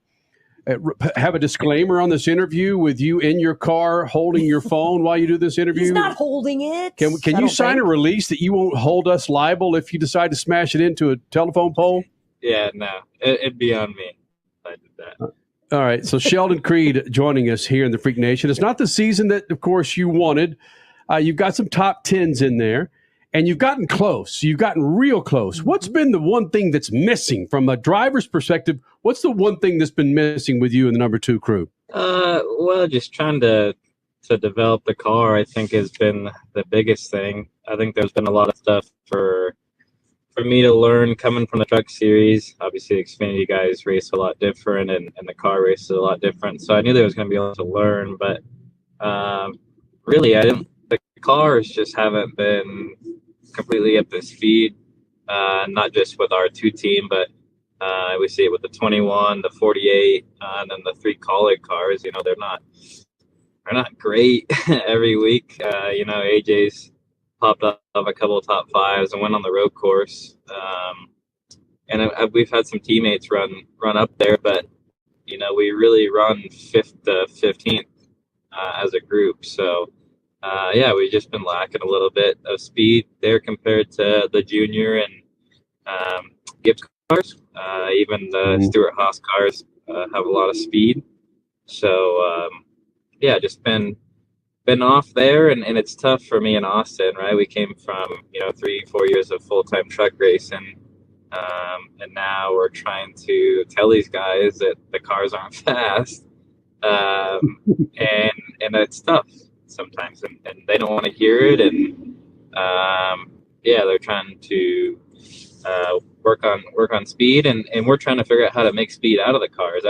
S3: have a disclaimer on this interview with you in your car holding your phone while you do this interview?
S4: He's not holding it.
S3: Can you sign a release that you won't hold us liable if you decide to smash it into a telephone pole?
S18: Yeah, no, it'd be on me if I did that.
S3: All right, so Sheldon Creed joining us here in the Freak Nation. It's not the season that, of course, you wanted. You've got some top 10s in there, and you've gotten close. You've gotten real close. What's been the one thing that's missing from a driver's perspective? What's the one thing that's been missing with you in the number 2 crew?
S18: Well, just trying to develop the car, I think, has been the biggest thing. I think there's been a lot of stuff for me to learn coming from the truck series. Obviously, the Xfinity guys race a lot different, and the car races a lot different. So I knew there was going to be able to learn, but really, the cars just haven't been completely up to speed. Not just with our 2 team, but we see it with the 21, the 48, and then the 3 colleague cars. You know, they're not great every week. You know, AJ's popped up a couple of top 5s and went on the road course. And we've had some teammates run up there, but you know, we really run 5th to 15th as a group. So yeah, we've just been lacking a little bit of speed there compared to the junior and Gibbs cars. Even the Stewart Haas cars have a lot of speed. So yeah, just been off there, and it's tough for me in Austin, right? We came from, you know, 3-4 years of full-time truck racing, and now we're trying to tell these guys that the cars aren't fast, and it's tough sometimes, and they don't want to hear it, and yeah, they're trying to work on speed, and we're trying to figure out how to make speed out of the cars.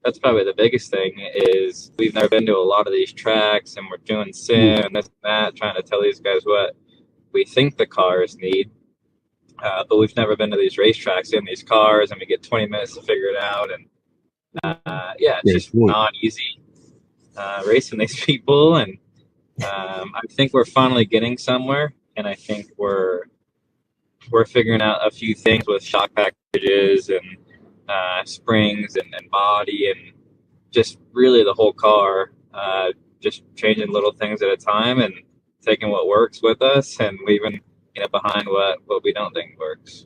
S18: That's probably the biggest thing, is we've never been to a lot of these tracks, and we're doing sim and this and that, trying to tell these guys what we think the cars need. But we've never been to these racetracks in these cars, and we get 20 minutes to figure it out. And yeah, it's just not easy racing these people. And I think we're finally getting somewhere, and I think we're figuring out a few things with shock packages and springs and body, and just really the whole car, just changing little things at a time and taking what works with us and leaving, you know, behind what we don't think works.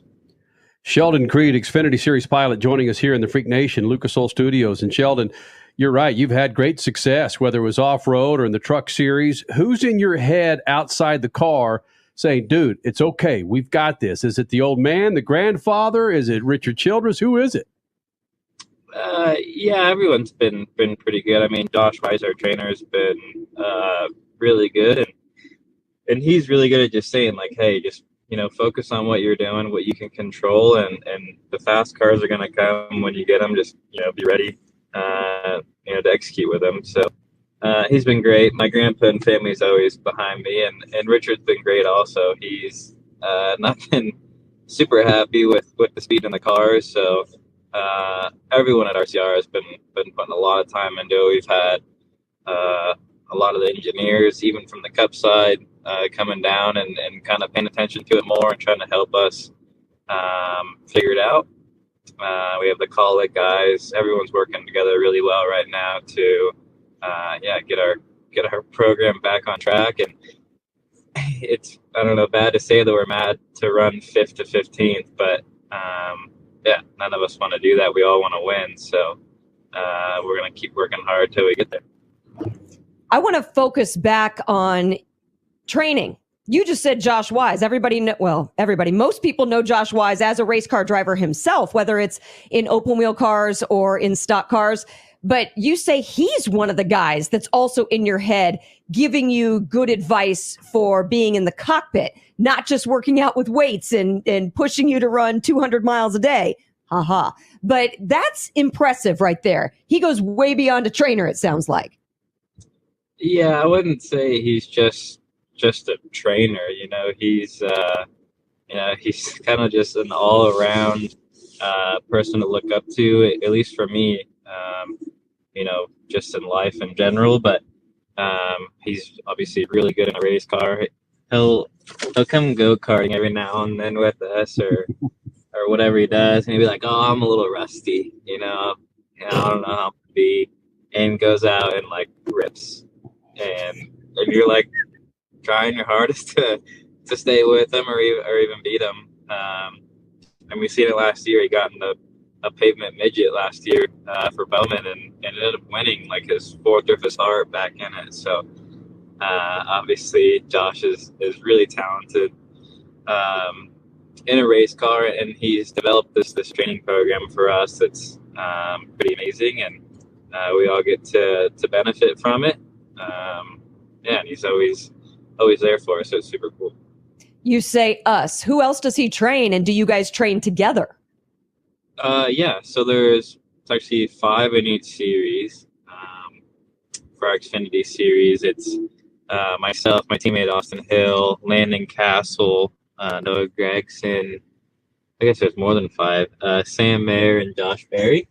S3: Sheldon Creed, Xfinity Series pilot, joining us here in the Freak Nation, Lucas Oil Studios. And Sheldon, you're right. You've had great success, whether it was off-road or in the truck series. Who's in your head outside the car saying, dude, it's okay, we've got this? Is it the old man, the grandfather? Is it Richard Childress? Who is it?
S18: Yeah, everyone's been pretty good. I mean, Josh Weiss, our trainer, has been really good, and he's really good at just saying, like, hey, just, you know, focus on what you're doing, what you can control, and the fast cars are going to come when you get them. Just, you know, be ready, you know, to execute with them. So he's been great. My grandpa and family's always behind me, and Richard's been great also. He's not been super happy with the speed in the cars, so everyone at RCR has been putting a lot of time into it. We've had a lot of the engineers, even from the Cup side, coming down and kind of paying attention to it more and trying to help us figure it out. We have the colleague guys. Everyone's working together really well right now to get our program back on track. And it's, I don't know, bad to say that we're mad to run 5th to 15th, but yeah, none of us want to do that. We all want to win. So we're going to keep working hard till we get there.
S4: I want to focus back on training. You just said Josh Wise. Most people know Josh Wise as a race car driver himself, whether it's in open wheel cars or in stock cars. But you say he's one of the guys that's also in your head, giving you good advice for being in the cockpit, not just working out with weights and pushing you to run 200 miles a day. Haha. But that's impressive right there. He goes way beyond a trainer, it sounds like.
S18: Yeah, I wouldn't say he's just a trainer. You know, he's kind of just an all-around person to look up to, at least for me. You know, just in life in general. But he's obviously really good in a race car. He'll come go-karting every now and then with us, or whatever he does, and he'll be like, "Oh, I'm a little rusty," you know. and I don't know how to be, and goes out and like rips, and you're like trying your hardest to stay with him or even beat him. And we seen it last year. He got in a pavement midget last year for Bowman and ended up winning like his 4th or 5th start back in it. So obviously Josh is really talented in a race car, and he's developed this training program for us that's pretty amazing, and we all get to benefit from it. Yeah, and he's always there for us, so it's super cool.
S4: You say us. Who else does he train, and do you guys train together?
S18: Yeah, so there's actually 5 in each series. For our Xfinity Series, it's myself, my teammate Austin Hill, Landon Castle, Noah Gregson. I guess there's more than 5. Sam Mayer and Josh Berry.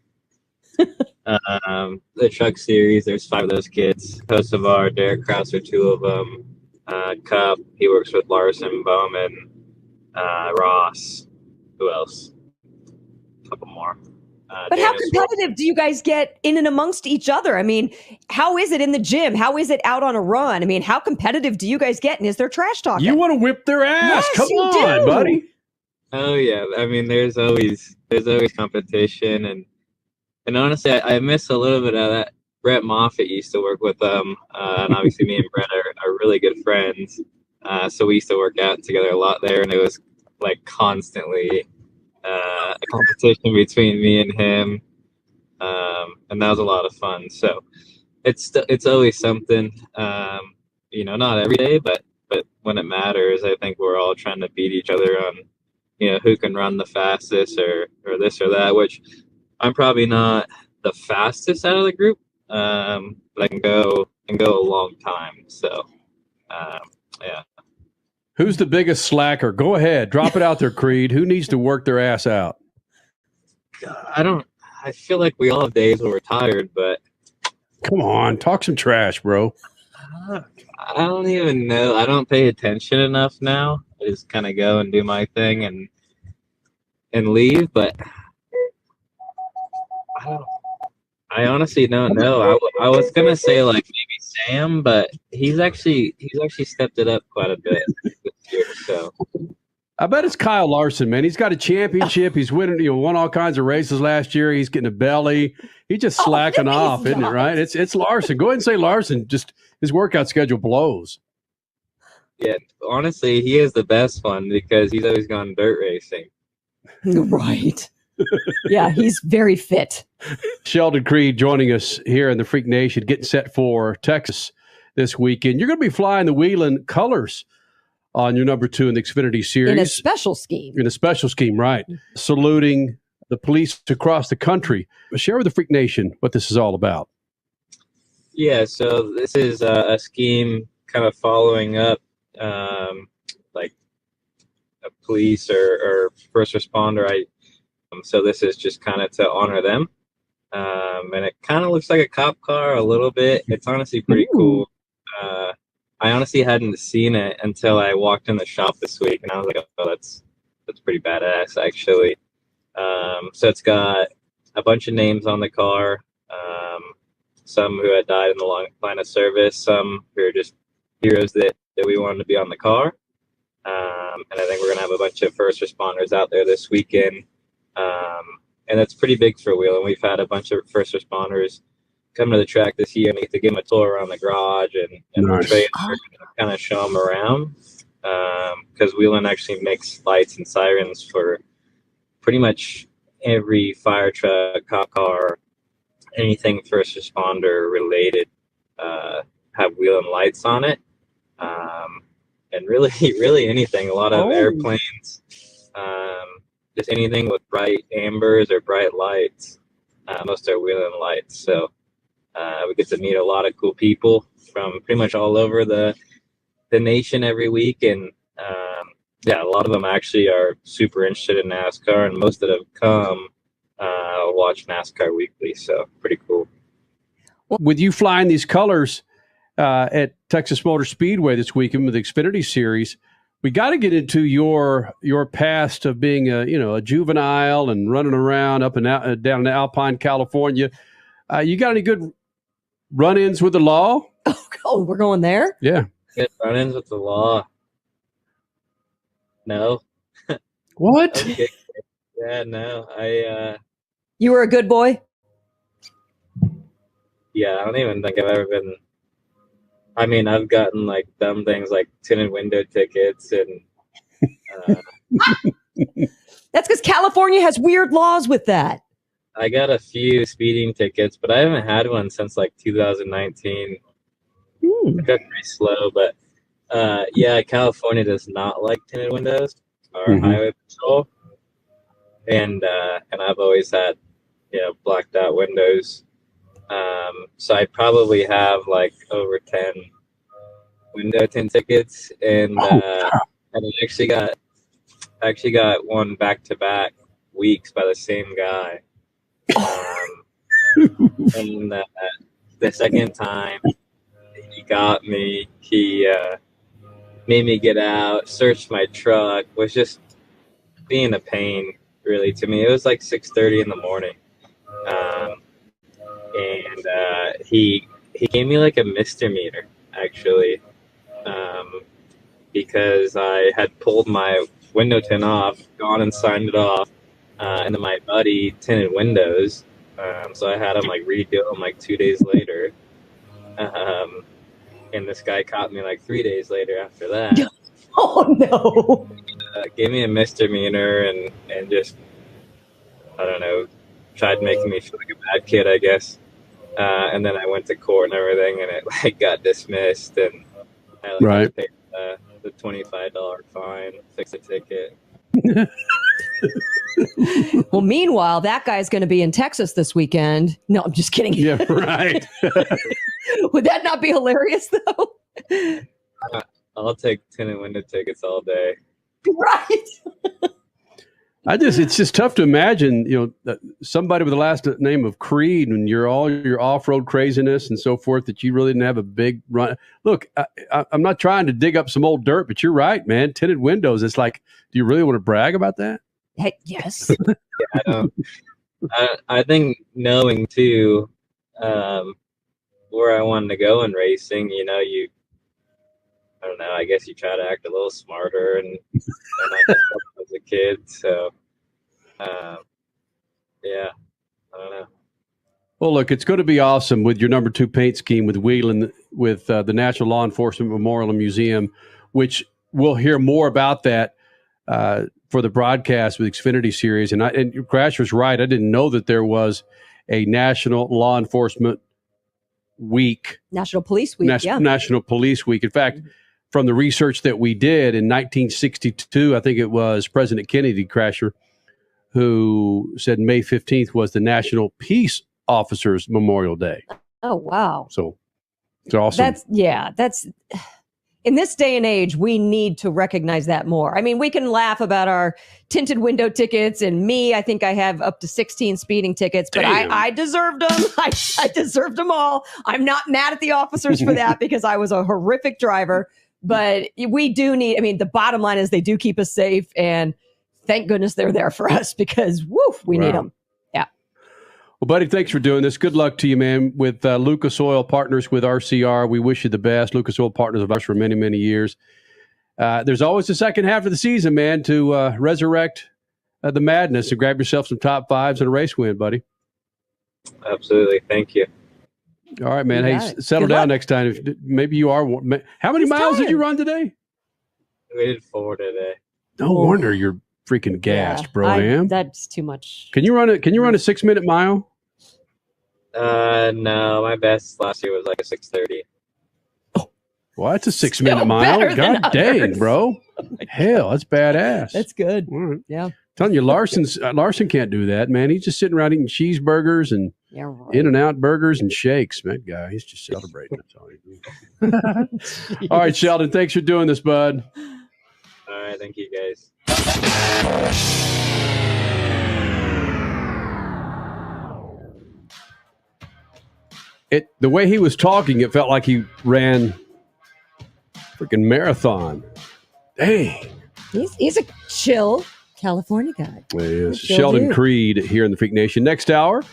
S18: The Truck Series, there's 5 of those kids. Kosovar, Derek Krause are 2 of them. Cup, he works with Larson, Bowman, Ross. Who else? A couple more.
S4: But how competitive do you guys get in and amongst each other? I mean, how is it in the gym? How is it out on a run? I mean, how competitive do you guys get? And is there trash talking?
S3: You want to whip their ass?
S4: Yes,
S3: Come
S4: you
S3: on,
S4: do.
S3: buddy.
S18: Oh yeah, I mean, there's always competition, and honestly, I miss a little bit of that. Brett Moffitt used to work with them, and obviously me and Brett are really good friends. So we used to work out together a lot there, and it was like constantly a competition between me and him, and that was a lot of fun. So it's always something, not every day, but when it matters, I think we're all trying to beat each other on, who can run the fastest or this or that, which I'm probably not the fastest out of the group, but I can go a long time. So, yeah.
S3: Who's the biggest slacker? Go ahead. Drop it out there, Creed. Who needs to work their ass out?
S18: I feel like we all have days when we're tired, but
S3: come on, talk some trash, bro.
S18: I don't even know. I don't pay attention enough now. I just kind of go and do my thing and leave, but I honestly don't know. I was gonna say like maybe Sam, but he's actually stepped it up quite a bit this year. So
S3: I bet it's Kyle Larson, man. He's got a championship. He's winning, won all kinds of races last year. He's getting a belly. He's just slacking off, isn't it? Right? It's Larson. Go ahead and say Larson. Just his workout schedule blows.
S18: Yeah, honestly, he is the best one because he's always gone dirt racing.
S4: Right. Yeah, he's very fit.
S3: Sheldon Creed joining us here in the Freak Nation, getting set for Texas this weekend. You're going to be flying the Whelen colors on your number 2 in the Xfinity Series.
S4: In a special scheme.
S3: In a special scheme, right. Saluting the police across the country. Share with the Freak Nation what this is all about.
S18: Yeah, so this is a scheme kind of following up like a police or first responder. So this is just kind of to honor them. And it kind of looks like a cop car a little bit. It's honestly pretty cool. I honestly hadn't seen it until I walked in the shop this week, and I was like, oh, that's pretty badass, actually. So it's got a bunch of names on the car, some who had died in the line of service, some who are just heroes that we wanted to be on the car. And I think we're going to have a bunch of first responders out there this weekend. And that's pretty big for Whelen. We've had a bunch of first responders come to the track this year, and we get to give them a tour around the garage and nice. Kind of show them around. Because Whelen actually makes lights and sirens for pretty much every fire truck, cop car, anything first responder related, have Whelen lights on it. And really anything, a lot of airplanes, just anything with bright ambers or bright lights, most are Whelen lights. So we get to meet a lot of cool people from pretty much all over the nation every week. And a lot of them actually are super interested in NASCAR, and most that have come watch NASCAR weekly. So pretty cool.
S3: With you flying these colors at Texas Motor Speedway this weekend with the Xfinity Series, We got to get into your past of being a juvenile and running around up and out, down in Alpine, California. You got any good run-ins with the law?
S4: Oh, we're going there?
S3: Yeah.
S18: Good run-ins with the law. No.
S3: What?
S18: Okay. Yeah, no.
S4: You were a good boy?
S18: Yeah, I don't even think I've ever been. I mean, I've gotten like dumb things like tinted window tickets and.
S4: That's because California has weird laws with that.
S18: I got a few speeding tickets, but I haven't had one since like 2019. I got pretty slow, but yeah, California does not like tinted windows or highway patrol, and I've always had blacked out windows. So I probably have like over 10 window tint tickets, and I actually got one back to back weeks by the same guy. And the second time he got me, he made me get out, searched my truck, was just being a pain really to me. It was like 6:30 in the morning. And he gave me like a misdemeanor actually, because I had pulled my window tint off, gone and signed it off, and then my buddy tinted windows, so I had him like redo them like 2 days later, and this guy caught me like 3 days later after that.
S4: Oh no!
S18: Gave me a misdemeanor and just, I don't know, tried making me feel like a bad kid, I guess. And then I went to court and everything, and it like got dismissed, and I had to pay the $25 fine, fix a ticket.
S4: Well, meanwhile, that guy's going to be in Texas this weekend. No, I'm just kidding.
S3: Yeah, right.
S4: Would that not be hilarious, though?
S18: I'll take tinted window tickets all day.
S4: Right.
S3: It's just tough to imagine, somebody with the last name of Creed and all your off-road craziness and so forth, that you really didn't have a big run. Look, I'm not trying to dig up some old dirt, but you're right, man. Tinted windows. It's like, do you really want to brag about that?
S4: Hey, yes.
S18: Yeah, I think knowing too, where I wanted to go in racing, I don't know, I guess you try to act a little smarter and as a kid. So, yeah, I don't know.
S3: Well, look, it's going to be awesome with your number 2 paint scheme with Wheeling, with the National Law Enforcement Memorial and Museum, which we'll hear more about that for the broadcast with Xfinity Series. And Crasher's right. I didn't know that there was a National Law Enforcement Week.
S4: National Police Week,
S3: National Police Week. In fact, from the research that we did in 1962, I think it was President Kennedy, Crasher, who said May 15th was the National Peace Officers Memorial Day.
S4: Oh, wow.
S3: So it's awesome.
S4: That's in this day and age, we need to recognize that more. I mean, we can laugh about our tinted window tickets, and I think I have up to 16 speeding tickets, but I deserved them. I deserved them all. I'm not mad at the officers for that because I was a horrific driver, but we do need, the bottom line is they do keep us safe, and thank goodness they're there for us because, we need them. Yeah.
S3: Well, buddy, thanks for doing this. Good luck to you, man. With Lucas Oil Partners with RCR, we wish you the best. Lucas Oil Partners of ours for many, many years. There's always the second half of the season, man, to resurrect the madness and grab yourself some top fives and a race win, buddy.
S18: Absolutely. Thank you.
S3: All right, man. Hey, settle down next time. Maybe you are. How many miles did you run today?
S18: We did 4 today.
S3: No wonder you're freaking gassed, bro.
S4: That's too much.
S3: Can you run a 6-minute mile?
S18: No, my best last year was like a 6:30.
S3: Well, that's a 6-minute mile. God dang, bro. Hell, that's badass.
S4: That's good.
S3: All right.
S4: Yeah.
S3: Telling you, Larson can't do that, man. He's just sitting around eating cheeseburgers and In-N-Out burgers and shakes. That guy, he's just celebrating. That's all he does. All right, Sheldon, thanks for doing this, bud.
S18: All right, thank you, guys.
S3: The way he was talking, it felt like he ran freaking marathon. Dang.
S4: He's a chill California guy.
S3: He is.
S4: Chill
S3: Sheldon
S4: dude.
S3: Creed here in the Freak Nation. Next hour,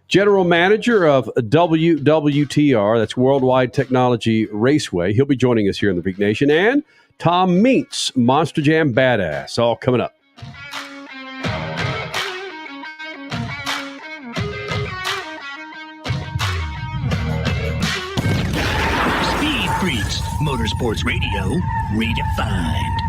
S3: General Manager of WWTR, that's Worldwide Technology Raceway. He'll be joining us here in the Freak Nation. And Tom Meents, Monster Jam Badass, all coming up.
S1: Speed Freaks, Motorsports Radio, redefined.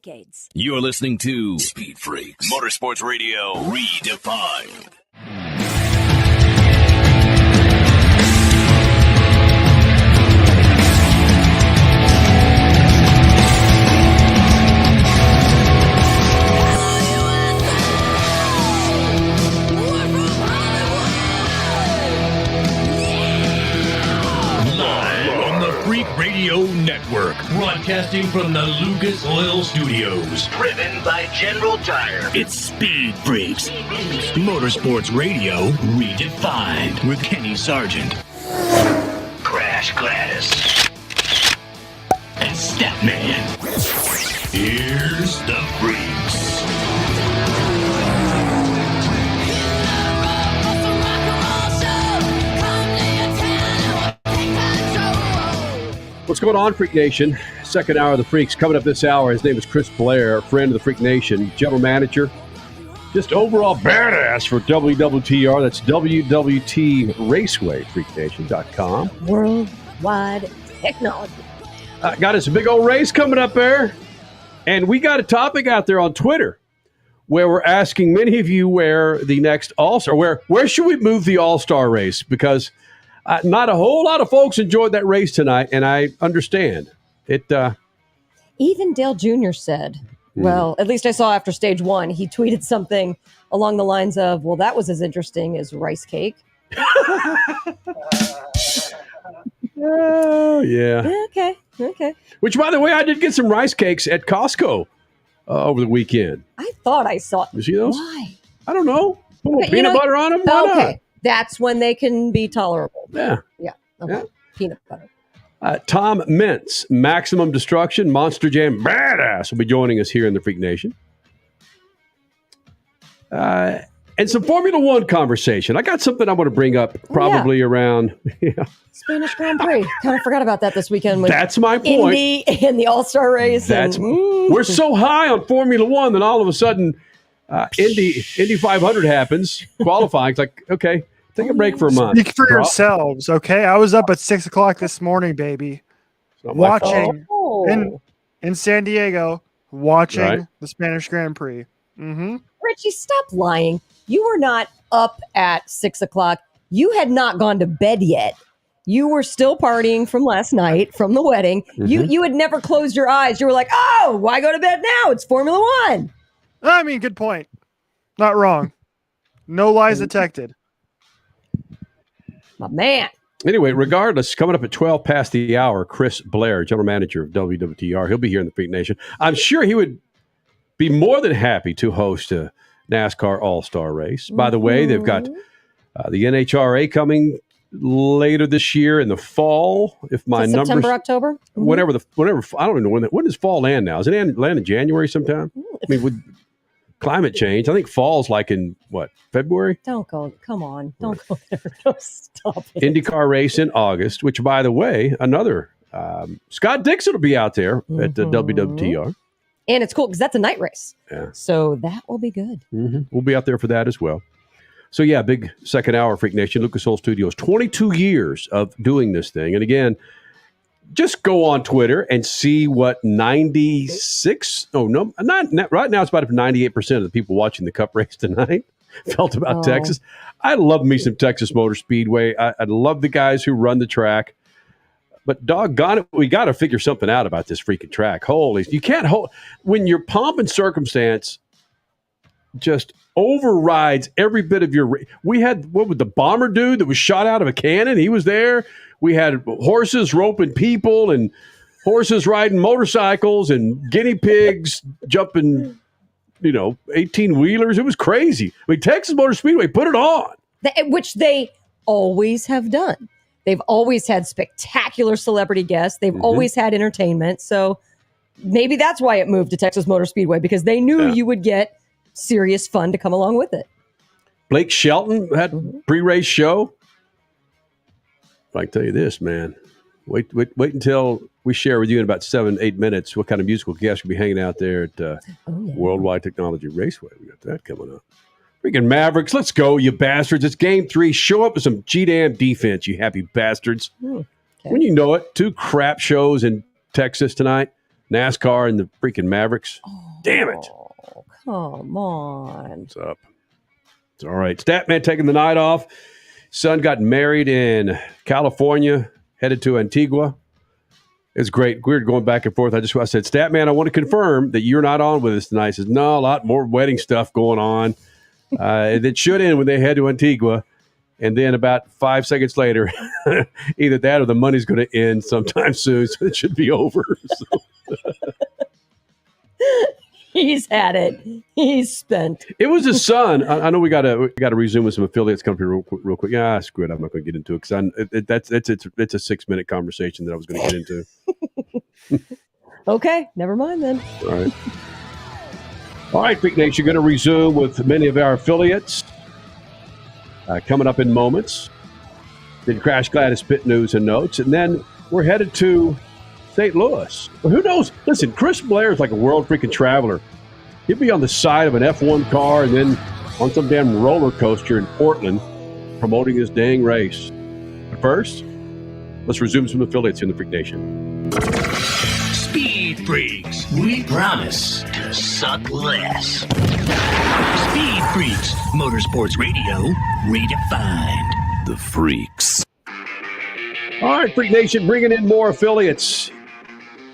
S1: decades. You're listening to Speed Freaks, Motorsports Radio Redefined. Radio Network, broadcasting from the Lucas Oil Studios.
S2: Driven by General Tire.
S1: It's Speed Freaks, Motorsports Radio Redefined with Kenny Sargent,
S2: Crash Gladys,
S1: and Statman. Here's the Freaks.
S3: What's going on, Freak Nation? Second hour of the Freaks. Coming up this hour, his name is Chris Blair, friend of the Freak Nation, general manager, just overall badass for WWTR. That's WWT Raceway, freaknation.com.
S4: Worldwide technology.
S3: Got us a big old race coming up there. And we got a topic out there on Twitter where we're asking many of you where the next All-Star, where should we move the All-Star race? Because not a whole lot of folks enjoyed that race tonight, and I understand it.
S4: Even Dale Jr. said Well, at least I saw after stage 1, he tweeted something along the lines of, well, that was as interesting as rice cake.
S3: Oh, yeah.
S4: Okay.
S3: Which, by the way, I did get some rice cakes at Costco over the weekend.
S4: I thought I saw.
S3: You see those?
S4: Why?
S3: I don't know. Put a little
S4: Okay,
S3: peanut butter on them. Why not?
S4: That's when they can be tolerable.
S3: Yeah.
S4: Okay.
S3: Yeah.
S4: Peanut butter.
S3: Tom Meentz, Maximum Destruction, Monster Jam Badass, will be joining us here in the Freak Nation. And some Formula One conversation. I got something I want to bring up probably around. Yeah.
S4: Spanish Grand Prix. Kind of forgot about that this weekend. With
S3: That's my point.
S4: Indy and the All-Star race.
S3: We're so high on Formula One that all of a sudden Indy 500 happens. Qualifying. It's like, okay, take a break for a month.
S5: Speak for yourselves, okay? I was up at 6 o'clock this morning, baby. Watching in San Diego, watching the Spanish Grand Prix. Mm-hmm.
S4: Richie, stop lying. You were not up at 6 o'clock. You had not gone to bed yet. You were still partying from last night, from the wedding.
S3: Mm-hmm.
S4: You had never closed your eyes. You were like, oh, why go to bed now? It's Formula One.
S5: I mean, good point. Not wrong. No lies detected.
S4: My man.
S3: Anyway, regardless, coming up at 12 past the hour, Chris Blair, general manager of WWTR, he'll be here in the Freak Nation. I'm sure he would be more than happy to host a NASCAR All-Star race. By the way, they've got the NHRA coming later this year in the fall. If my numbers,
S4: September, October,
S3: whenever I don't even know when does fall land now? Is it land in January sometime? I mean, with climate change, I think fall's like in what, February?
S4: Don't go. Come on, don't go there. Don't stop it.
S3: IndyCar race in August. Which, by the way, another Scott Dixon will be out there at the WWTR.
S4: And it's cool because that's a night race.
S3: Yeah.
S4: So that will be good.
S3: Mm-hmm. We'll be out there for that as well. So, yeah, big second hour, Freak Nation. Lucas Oil Studios, 22 years of doing this thing. And again, just go on Twitter and see what 96, right now it's about 98% of the people watching the Cup race tonight felt about Texas. I love me some Texas Motor Speedway. I love the guys who run the track. But doggone it, we got to figure something out about this freaking track. Holy, you can't hold when your pomp and circumstance just overrides every bit of your. We had the bomber dude that was shot out of a cannon. He was there. We had horses roping people and horses riding motorcycles and guinea pigs jumping, 18-wheelers. It was crazy. I mean, Texas Motor Speedway put it on,
S4: which they always have done. They've always had spectacular celebrity guests. They've always had entertainment. So maybe that's why it moved to Texas Motor Speedway, because they knew you would get serious fun to come along with it.
S3: Blake Shelton had pre-race show. I can tell you this, man. Wait until we share with you in about 7-8 minutes what kind of musical guests will be hanging out there at Worldwide Technology Raceway. We got that coming up. Freaking Mavericks, let's go, you bastards. It's game 3. Show up with some G-damn defense, you happy bastards.
S4: Okay.
S3: When you know it, 2 crap shows in Texas tonight. NASCAR and the freaking Mavericks. Damn it.
S4: Come on.
S3: What's up? It's all right. Statman taking the night off. Son got married in California, headed to Antigua. It's great. We were going back and forth. I said, Statman, I want to confirm that you're not on with us tonight. He says, no, a lot more wedding stuff going on. It should end when they head to Antigua. And then about 5 seconds later, either that or the money's going to end sometime soon. So it should be over.
S4: He's had it. He's spent.
S3: It was his son. I know we got to resume with some affiliates coming here real quick. Yeah, screw it. I'm not going to get into it because it's a 6-minute conversation that I was going to get into.
S4: Okay, never mind then.
S3: All right. All right, Freak Nation, going to resume with many of our affiliates coming up in moments. Then Crash Gladys Pit News and Notes. And then we're headed to St. Louis. Well, who knows? Listen, Chris Blair is like a world freaking traveler. He'll be on the side of an F1 car and then on some damn roller coaster in Portland promoting his dang race. But first, let's resume some affiliates in the Freak Nation.
S1: Speed Freaks, we promise to suck less. Speed Freaks, Motorsports Radio, redefined.
S17: The Freaks.
S3: All right, Freak Nation, bringing in more affiliates.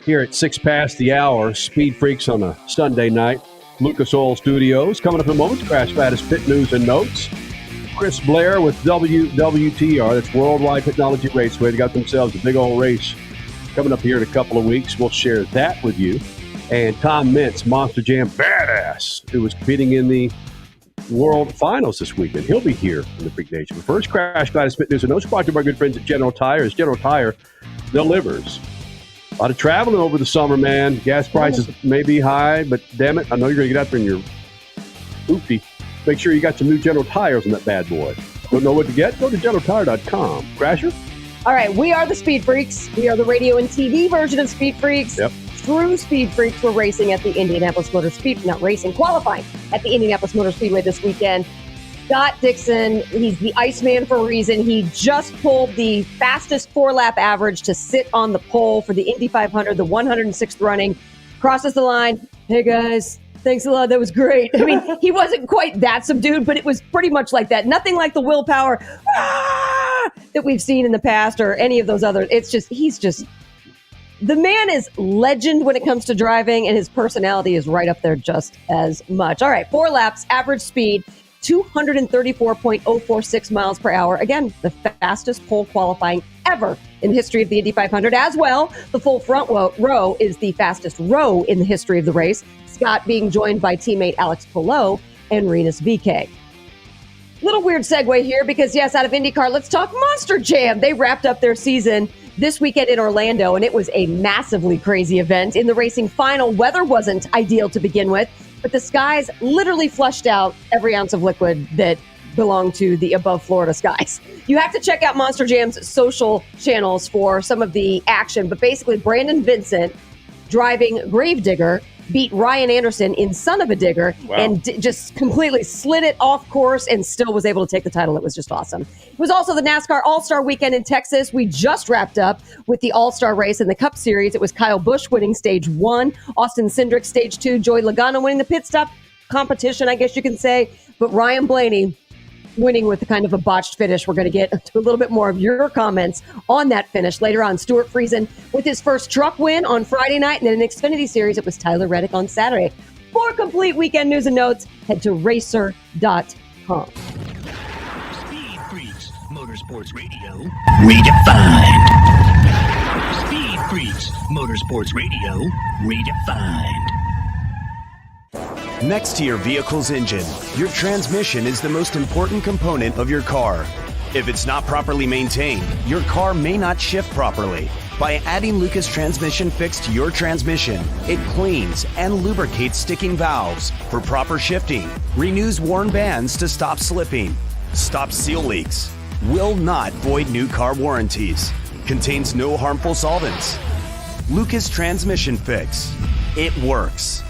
S3: here at 6 past the hour. Speed Freaks on a Sunday night. Lucas Oil Studios. Coming up in a moment, Crash Gladys Pit News and Notes. Chris Blair with WWTR. That's Worldwide Technology Raceway. They got themselves a big old race coming up here in a couple of weeks. We'll share that with you. And Tom Meentz, Monster Jam Badass, who was competing in the World Finals this weekend. He'll be here in the Freak Nation. But first, Crash Gladys Pit News and Notes brought to you by our good friends at General Tire. As General Tire delivers. A lot of traveling over the summer, man. Gas prices may be high, but damn it, I know you're going to get out there in your oopty. Make sure you got some new General Tires on that bad boy. Don't know what to get? Go to GeneralTire.com. Crasher?
S4: All right, we are the Speed Freaks. We are the radio and TV version of Speed Freaks.
S3: Yep.
S4: True Speed Freaks were racing at the Indianapolis Motor Speed, not racing, qualifying at the Indianapolis Motor Speedway this weekend. Scott Dixon, he's the Iceman for a reason. He just pulled the fastest 4-lap average to sit on the pole for the Indy 500, the 106th running. Crosses the line. Hey, guys. Thanks a lot. That was great. I mean, he wasn't quite that subdued, but it was pretty much like that. Nothing like the willpower that we've seen in the past or any of those others. It's just, the man is legend when it comes to driving, and his personality is right up there just as much. All right, 4 laps, average speed, 234.046 miles per hour. Again, the fastest pole qualifying ever in the history of the Indy 500. As well, the full front row is the fastest row in the history of the race. Scott being joined by teammate Alex Palou and Rinus VeeKay. Little weird segue here because, yes, out of IndyCar, let's talk Monster Jam. They wrapped up their season this weekend in Orlando, and it was a massively crazy event. In the racing final, weather wasn't ideal to begin with, but the skies literally flushed out every ounce of liquid that belonged to the above Florida skies. You have to check out Monster Jam's social channels for some of the action, but basically Brandon Vincent driving Gravedigger beat Ryan Anderson in Son of a Digger and just completely slid it off course and still was able to take the title. It was just awesome. It was also the NASCAR All-Star Weekend in Texas. We just wrapped up with the All-Star race in the Cup Series. It was Kyle Busch winning Stage 1, Austin Cindric Stage 2, Joey Logano winning the pit stop competition, I guess you can say, but Ryan Blaney winning with a kind of a botched finish. We're going to get to a little bit more of your comments on that finish later on. Stuart Friesen with his first truck win on Friday night, and then an Xfinity Series, it was Tyler Reddick on Saturday. For complete weekend news and notes, head to racer.com.
S1: Speed Freaks, Motorsports Radio, redefined. Speed Freaks, Motorsports Radio, redefined.
S17: Next to your vehicle's engine, your transmission is the most important component of your car. If it's not properly maintained, your car may not shift properly. By adding Lucas Transmission Fix to your transmission, it cleans and lubricates sticking valves for proper shifting, renews worn bands to stop slipping, stops seal leaks, will not void new car warranties, contains no harmful solvents. Lucas Transmission Fix. It works.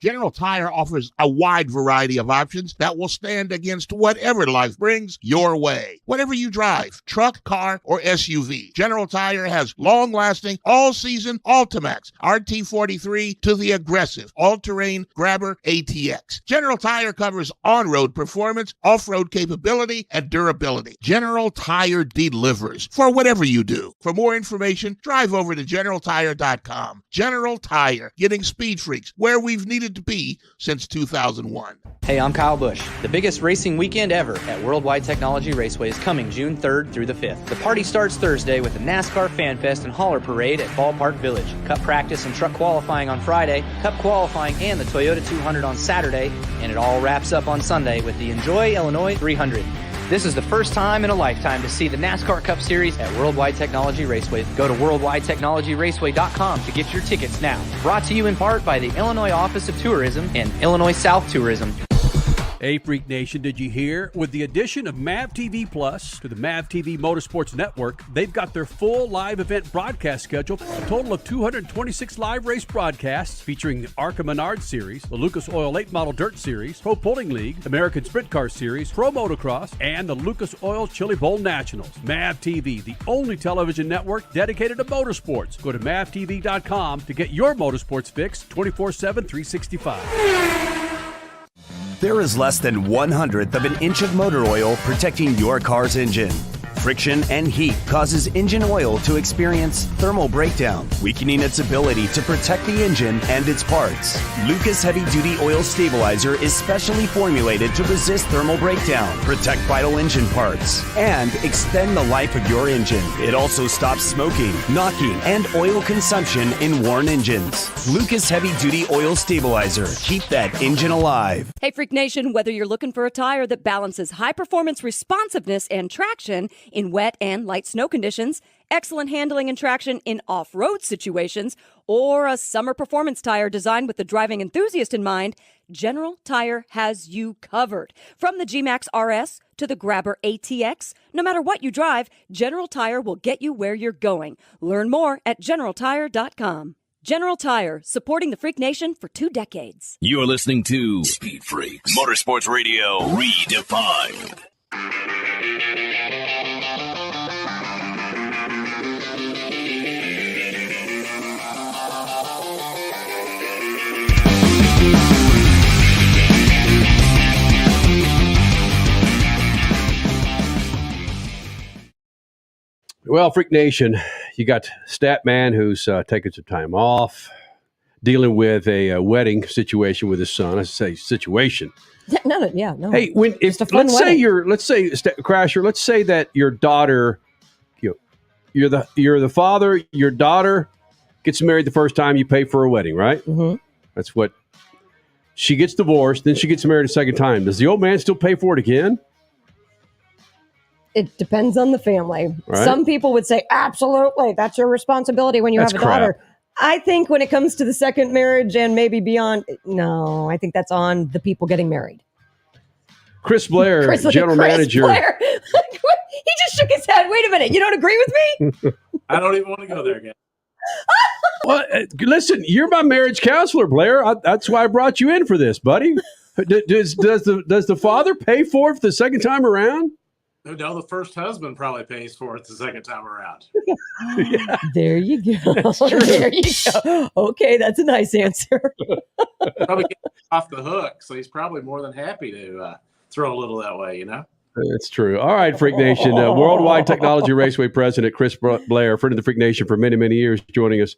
S12: General Tire offers a wide variety of options that will stand against whatever life brings your way. Whatever you drive, truck, car, or SUV, General Tire has long-lasting, all-season Ultimax RT43 to the aggressive all-terrain Grabber ATX. General Tire covers on-road performance, off-road capability, and durability. General Tire delivers for whatever you do. For more information, drive over to GeneralTire.com. General Tire, getting Speed Freaks where we've needed to be since 2001.
S11: Hey, I'm Kyle Busch. The biggest racing weekend ever at Worldwide Technology Raceway is coming June 3rd through the 5th. The party starts Thursday with the NASCAR Fan Fest and Hauler Parade at Ballpark Village. Cup practice and truck qualifying on Friday, Cup qualifying and the Toyota 200 on Saturday, and it all wraps up on Sunday with the Enjoy Illinois 300. This is the first time in a lifetime to see the NASCAR Cup Series at Worldwide Technology Raceway. Go to worldwidetechnologyraceway.com to get your tickets now. Brought to you in part by the Illinois Office of Tourism and Illinois South Tourism.
S3: Hey, Freak Nation, did you hear? With the addition of MAV TV Plus to the MAV TV Motorsports Network, they've got their full live event broadcast schedule, a total of 226 live race broadcasts featuring the ARCA Menard Series, the Lucas Oil Late Model Dirt Series, Pro Pulling League, American Sprint Car Series, Pro Motocross, and the Lucas Oil Chili Bowl Nationals. MAV TV, the only television network dedicated to motorsports. Go to mavtv.com to get your motorsports fix 24/7, 365.
S17: There is less than 1/100th of an inch of motor oil protecting your car's engine. Friction and heat causes engine oil to experience thermal breakdown, weakening its ability to protect the engine and its parts. Lucas Heavy Duty Oil Stabilizer is specially formulated to resist thermal breakdown, protect vital engine parts, and extend the life of your engine. It also stops smoking, knocking, and oil consumption in worn engines. Lucas Heavy Duty Oil Stabilizer. Keep that engine alive.
S6: Hey, Freak Nation, whether you're looking for a tire that balances high-performance responsiveness and traction in wet and light snow conditions, excellent handling and traction in off-road situations, or a summer performance tire designed with the driving enthusiast in mind, General Tire has you covered. From the G-Max RS to the Grabber ATX, no matter what you drive, General Tire will get you where you're going. Learn more at GeneralTire.com. General Tire, supporting the Freak Nation for 2 decades.
S1: You're listening to Speed Freaks, Motorsports Radio Redefined.
S3: Well, Freak Nation, you got Statman who's taking some time off, dealing with a wedding situation with his son. I say situation.
S4: No.
S3: Hey, let's say Crasher, let's say that your daughter, you're the father, your daughter gets married the first time, you pay for a wedding, right?
S4: Mm-hmm.
S3: That's what she gets divorced, then she gets married a second time. Does the old man still pay for it again?
S4: It depends on the family.
S3: Right.
S4: Some people would say, absolutely, that's your responsibility when you have a daughter. I think when it comes to the second marriage and maybe beyond, no, I think that's on the people getting married.
S3: Chris Blair, general manager.
S4: Blair. He just shook his head. Wait a minute. You don't agree with me?
S19: I don't even want to go there again.
S3: Well, listen, you're my marriage counselor, Blair. That's why I brought you in for this, buddy. Does the father pay for it the second time around?
S19: No, the first husband probably pays for it the second time around.
S3: Yeah.
S4: There you go. There you go. Okay, that's a nice answer.
S19: Probably get off the hook, so he's probably more than happy to throw a little that way, you know?
S3: That's true. All right, Freak Nation. Worldwide Technology Raceway President Chris Blair, friend of the Freak Nation for many, many years, joining us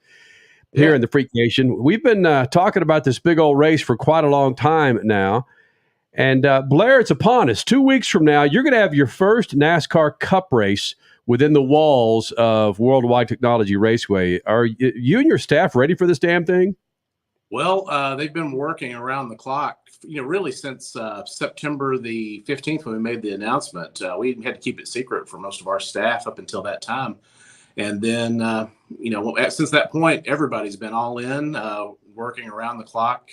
S3: here in the Freak Nation. We've been talking about this big old race for quite a long time now. And Blair, it's upon us. 2 weeks from now, you're going to have your first NASCAR Cup race within the walls of Worldwide Technology Raceway. Are you and your staff ready for this damn thing?
S19: Well, they've been working around the clock, really since September the 15th when we made the announcement. We had to keep it secret for most of our staff up until that time. And then, since that point, everybody's been all in, working around the clock.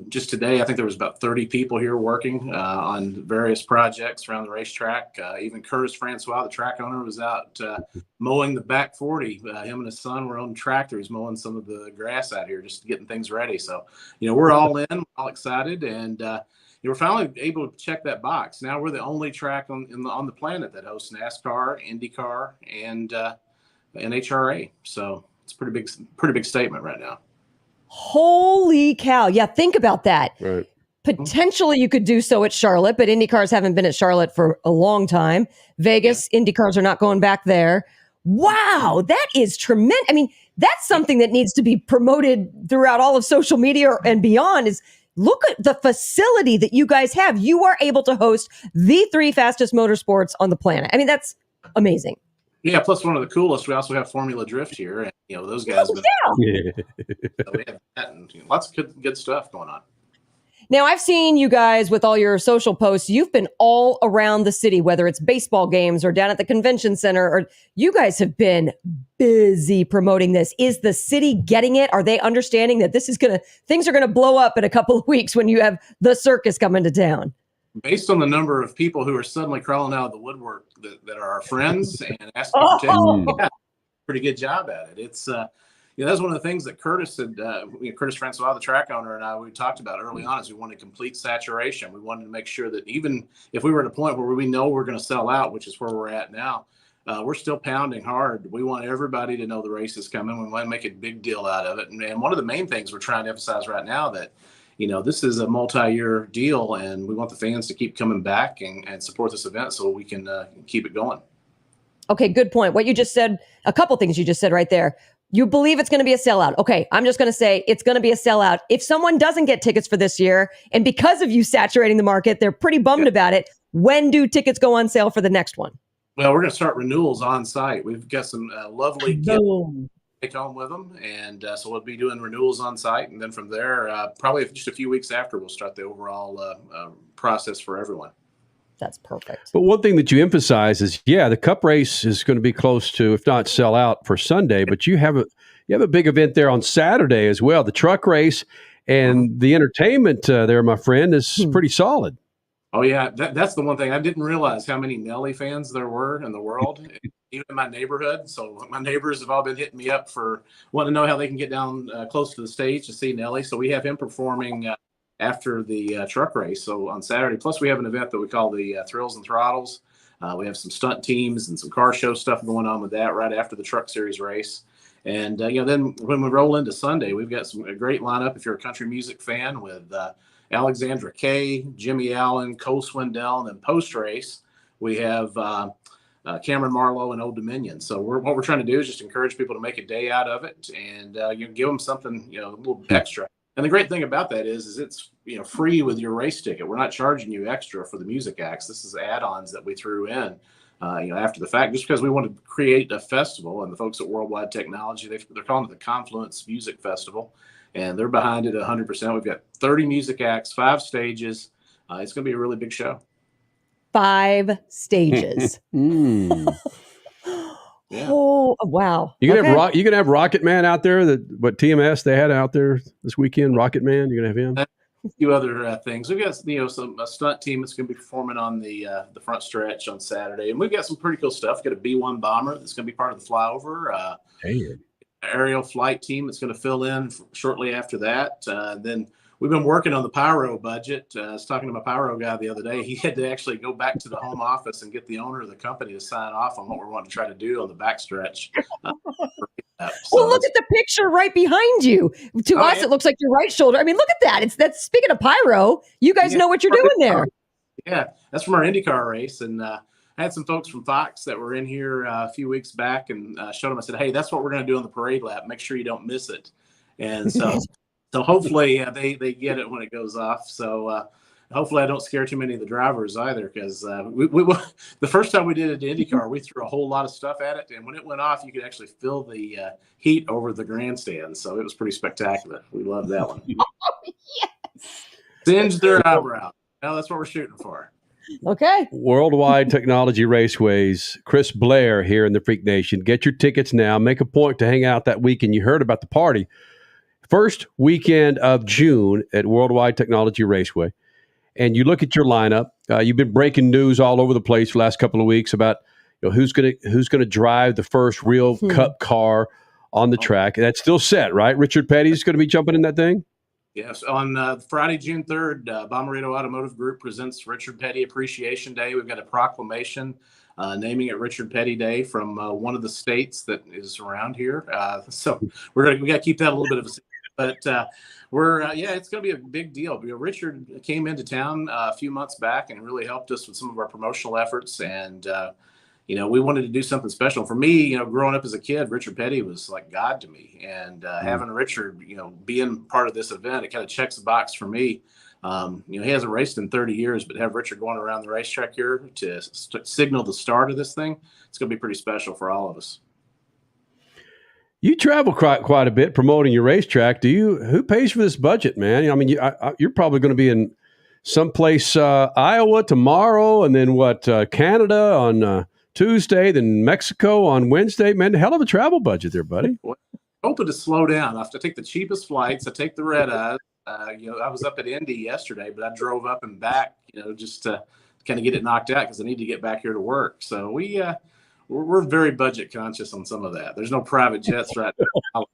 S19: Just today, I think there was about 30 people here working on various projects around the racetrack. Even Curtis Francois, the track owner, was out mowing the back 40. Him and his son were on the tractor. He's mowing some of the grass out here, just getting things ready. So, we're all in, all excited, and we're finally able to check that box. Now we're the only track on the planet that hosts NASCAR, IndyCar, and NHRA. So it's a pretty big statement right now.
S4: Holy cow. Yeah, think about that.
S3: Right.
S4: Potentially you could do so at Charlotte, but IndyCars haven't been at Charlotte for a long time. Vegas, IndyCars are not going back there. Wow, that is tremendous. I mean, that's something that needs to be promoted throughout all of social media and beyond is look at the facility that you guys have. You are able to host the 3 fastest motorsports on the planet. I mean, that's amazing.
S19: Yeah, plus one of the coolest, we also have Formula Drift here. And, those guys.
S4: So
S19: we have that and lots of good stuff going on.
S4: Now, I've seen you guys with all your social posts. You've been all around the city, whether it's baseball games or down at the convention center, or you guys have been busy promoting this. Is the city getting it? Are they understanding that things are going to blow up in a couple of weeks when you have the circus coming to town?
S19: Based on the number of people who are suddenly crawling out of the woodwork that are our friends and asking for protection, pretty good job at it. It's that's one of the things that Curtis said. Curtis Francois, the track owner, and we talked about early on is we wanted complete saturation. We wanted to make sure that even if we were at a point where we know we're going to sell out, which is where we're at now, we're still pounding hard. We want everybody to know the race is coming. We want to make a big deal out of it. And one of the main things we're trying to emphasize right now that this is a multi-year deal, and we want the fans to keep coming back and support this event so we can keep it going.
S4: Okay, good point. What you just said, a couple things you just said right there. You believe it's going to be a sellout. Okay, I'm just going to say it's going to be a sellout. If someone doesn't get tickets for this year, and because of you saturating the market, they're pretty bummed about it, when do tickets go on sale for the next one?
S19: Well, we're going to start renewals on site. We've got some lovely gifts to take home with them. And so we'll be doing renewals on site. And then from there, probably just a few weeks after, we'll start the overall process for everyone.
S4: That's perfect.
S3: But one thing that you emphasize is, the Cup race is going to be close to, if not sell out for Sunday, but you have a big event there on Saturday as well. The truck race and the entertainment there, my friend, is pretty solid.
S19: Oh, yeah. That's the one thing. I didn't realize how many Nelly fans there were in the world, even in my neighborhood. So my neighbors have all been hitting me up for wanting to know how they can get down close to the stage to see Nelly. So we have him performing after the truck race, so on Saturday. Plus, we have an event that we call the Thrills and Throttles. We have some stunt teams and some car show stuff going on with that right after the Truck Series race. And, then when we roll into Sunday, we've got a great lineup if you're a country music fan with Alexandra Kay, Jimmy Allen, Cole Swindell, and then post-race, we have Cameron Marlowe and Old Dominion. So what we're trying to do is just encourage people to make a day out of it and give them something, a little extra. And the great thing about that is it's free with your race ticket. We're not charging you extra for the music acts. This is add-ons that we threw in, after the fact, just because we want to create a festival. And the folks at Worldwide Technology, they're calling it the Confluence Music Festival, and they're behind it 100%. We've got 30 music acts, 5 stages. It's going to be a really big show.
S4: 5 stages.
S19: Yeah.
S4: Oh, wow.
S3: You gonna have Rocket Man out there? What TMS they had out there this weekend? Rocket Man, you're gonna have him.
S19: A few other things. We've got a stunt team that's going to be performing on the front stretch on Saturday, and we've got some pretty cool stuff. We've got a B-1 bomber that's going to be part of the flyover. Aerial flight team that's going to fill in shortly after that. Then we've been working on the pyro budget. I was talking to my pyro guy the other day. He had to actually go back to the home office and get the owner of the company to sign off on what we're wanting to try to do on the backstretch.
S4: Well, look at the picture right behind you. To us, it looks like your right shoulder. I mean, look at that. That's speaking of pyro. You guys know what you're doing there.
S19: Yeah, that's from our IndyCar race. And I had some folks from Fox that were in here a few weeks back and showed them. I said, hey, that's what we're going to do on the parade lap. Make sure you don't miss it. And so hopefully they get it when it goes off. So hopefully I don't scare too many of the drivers either, because the first time we did it in IndyCar, we threw a whole lot of stuff at it. And when it went off, you could actually feel the heat over the grandstand. So it was pretty spectacular. We loved that one.
S4: Oh, yes.
S19: Singe their eyebrow. Now that's what we're shooting for.
S4: Okay.
S3: Worldwide Technology Raceways, Chris Blair here in the Freak Nation. Get your tickets now. Make a point to hang out that weekend. You heard about the party. First weekend of June at Worldwide Technology Raceway. And you look at your lineup. You've been breaking news all over the place for the last couple of weeks about who's going to drive the first real Cup car on the track. That's still set, right? Richard Petty's going to be jumping in that thing?
S19: Yes, on Friday, June 3rd, Bommarito Automotive Group presents Richard Petty Appreciation Day. We've got a proclamation naming it Richard Petty Day from one of the states that is around here. So we got to keep that a little bit of a secret. But it's going to be a big deal. Richard came into town a few months back and really helped us with some of our promotional efforts. And we wanted to do something special. For me, growing up as a kid, Richard Petty was like God to me. And having Richard, being part of this event, it kind of checks the box for me. He hasn't raced in 30 years, but have Richard going around the racetrack here to signal the start of this thing, it's going to be pretty special for all of us.
S3: You travel quite a bit promoting your racetrack. Who pays for this budget, man? I mean, you're probably going to be in someplace, Iowa tomorrow, and then Canada on Tuesday, then Mexico on Wednesday. Man, hell of a travel budget there, buddy.
S19: Well, I'm hoping to slow down. I have to take the cheapest flights. I take the red eyes. I was up at Indy yesterday, but I drove up and back, just to kind of get it knocked out because I need to get back here to work. So we're very budget conscious on some of that. There's no private jets right now.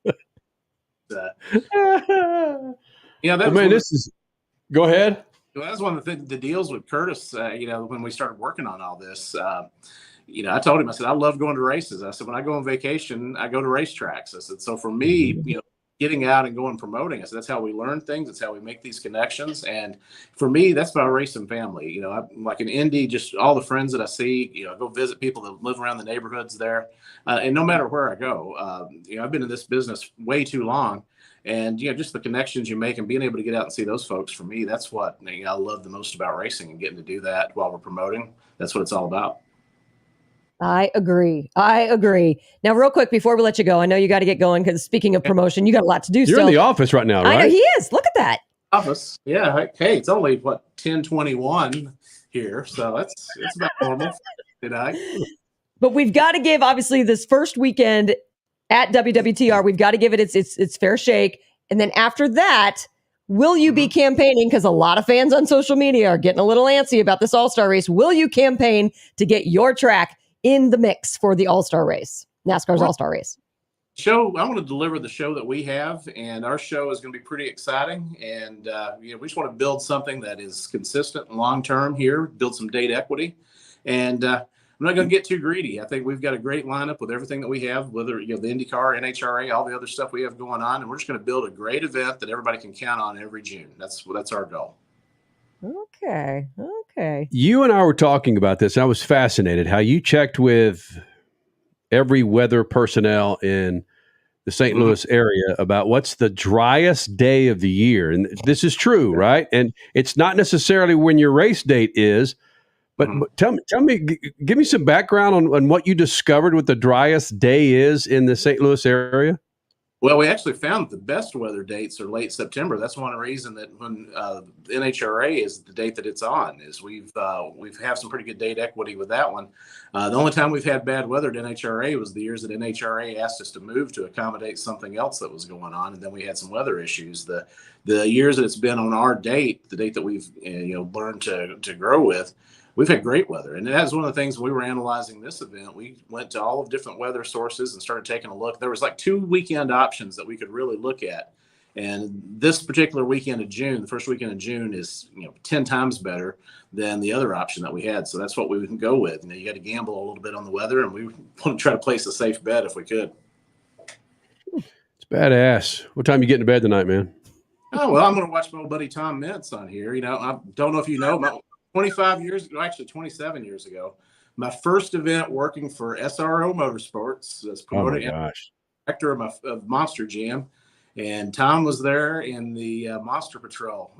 S3: Go ahead.
S19: That's one of the deals with Curtis. When we started working on all this, I told him, I said, I love going to races. I said, when I go on vacation, I go to racetracks. I said, so for me, getting out and going promoting us. That's how we learn things. That's how we make these connections. And for me, that's my racing family. You know, I'm like in Indy, just all the friends that I see, you know, I go visit people that live around the neighborhoods there. And no matter where I go, you know, I've been in this business way too long. And, you know, just the connections you make and being able to get out and see those folks, for me, that's what, you know, I love the most about racing, and getting to do that while we're promoting. That's what it's all about.
S4: I agree. Now, real quick, before we let you go, I know you got to get going, because speaking of promotion, you got a lot to do.
S3: You're in the office right now, right?
S4: I know he is. Look at that.
S19: Office. Yeah. Hey, it's only, 10:21 here. So it's about normal.
S4: But we've got to give, obviously, this first weekend at WWTR, we've got to give it its fair shake. And then after that, will you be campaigning? Because a lot of fans on social media are getting a little antsy about this All-Star race. Will you campaign to get your track in the mix for the All-Star race, NASCAR's All-Star race?
S19: I want to deliver the show that we have, and our show is going to be pretty exciting. And you know, we just want to build something that is consistent and long-term here, build some date equity. And I'm not going to get too greedy. I think we've got a great lineup with everything that we have, whether, you know, the IndyCar, NHRA, all the other stuff we have going on. And we're just going to build a great event that everybody can count on every June. That's our goal.
S4: Okay.
S3: You and I were talking about this. I was fascinated how you checked with every weather personnel in the St. Louis area about what's the driest day of the year. And this is true, right? And it's not necessarily when your race date is, but tell me, give me some background on what you discovered what the driest day is in the St. Louis area.
S19: Well, we actually found the best weather dates are late September. That's one reason that when the NHRA is the date that it's on, is we've have some pretty good date equity with that one. The only time we've had bad weather at NHRA was the years that NHRA asked us to move to accommodate something else that was going on, and then we had some weather issues. The years that it's been on our date, the date that we've learned to grow with, we've had great weather. And that was one of the things when we were analyzing this event. We went to all of different weather sources and started taking a look. There was like 2 weekend options that we could really look at. And this particular weekend of June, the first weekend of June, is 10 times better than the other option that we had. So that's what we can go with. You got to gamble a little bit on the weather, and we want to try to place a safe bet if we could.
S3: It's badass. What time you getting to bed tonight, man?
S19: Oh, well, I'm going to watch my old buddy Tom Meentz on here. I don't know if you know, 25 years ago, actually 27 years ago, my first event working for SRO Motorsports as promoting director of Monster Jam. And Tom was there in the Monster Patrol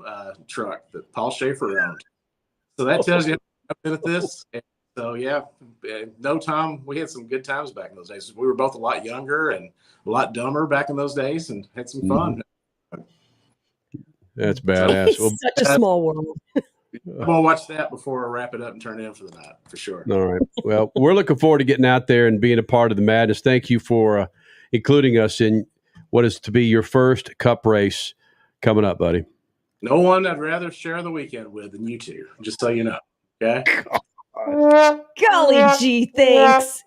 S19: truck that Paul Schaefer owned. So that tells you I've been at this. And so, yeah, no, Tom, we had some good times back in those days. We were both a lot younger and a lot dumber back in those days, and had some fun.
S3: That's badass.
S4: Such a small world.
S19: I'm going to watch that before I wrap it up and turn it in for the night, for sure.
S3: All right. Well, we're looking forward to getting out there and being a part of the madness. Thank you for including us in what is to be your first Cup race coming up, buddy.
S19: No one I'd rather share the weekend with than you two, just so you know. Okay?
S4: Golly gee, thanks.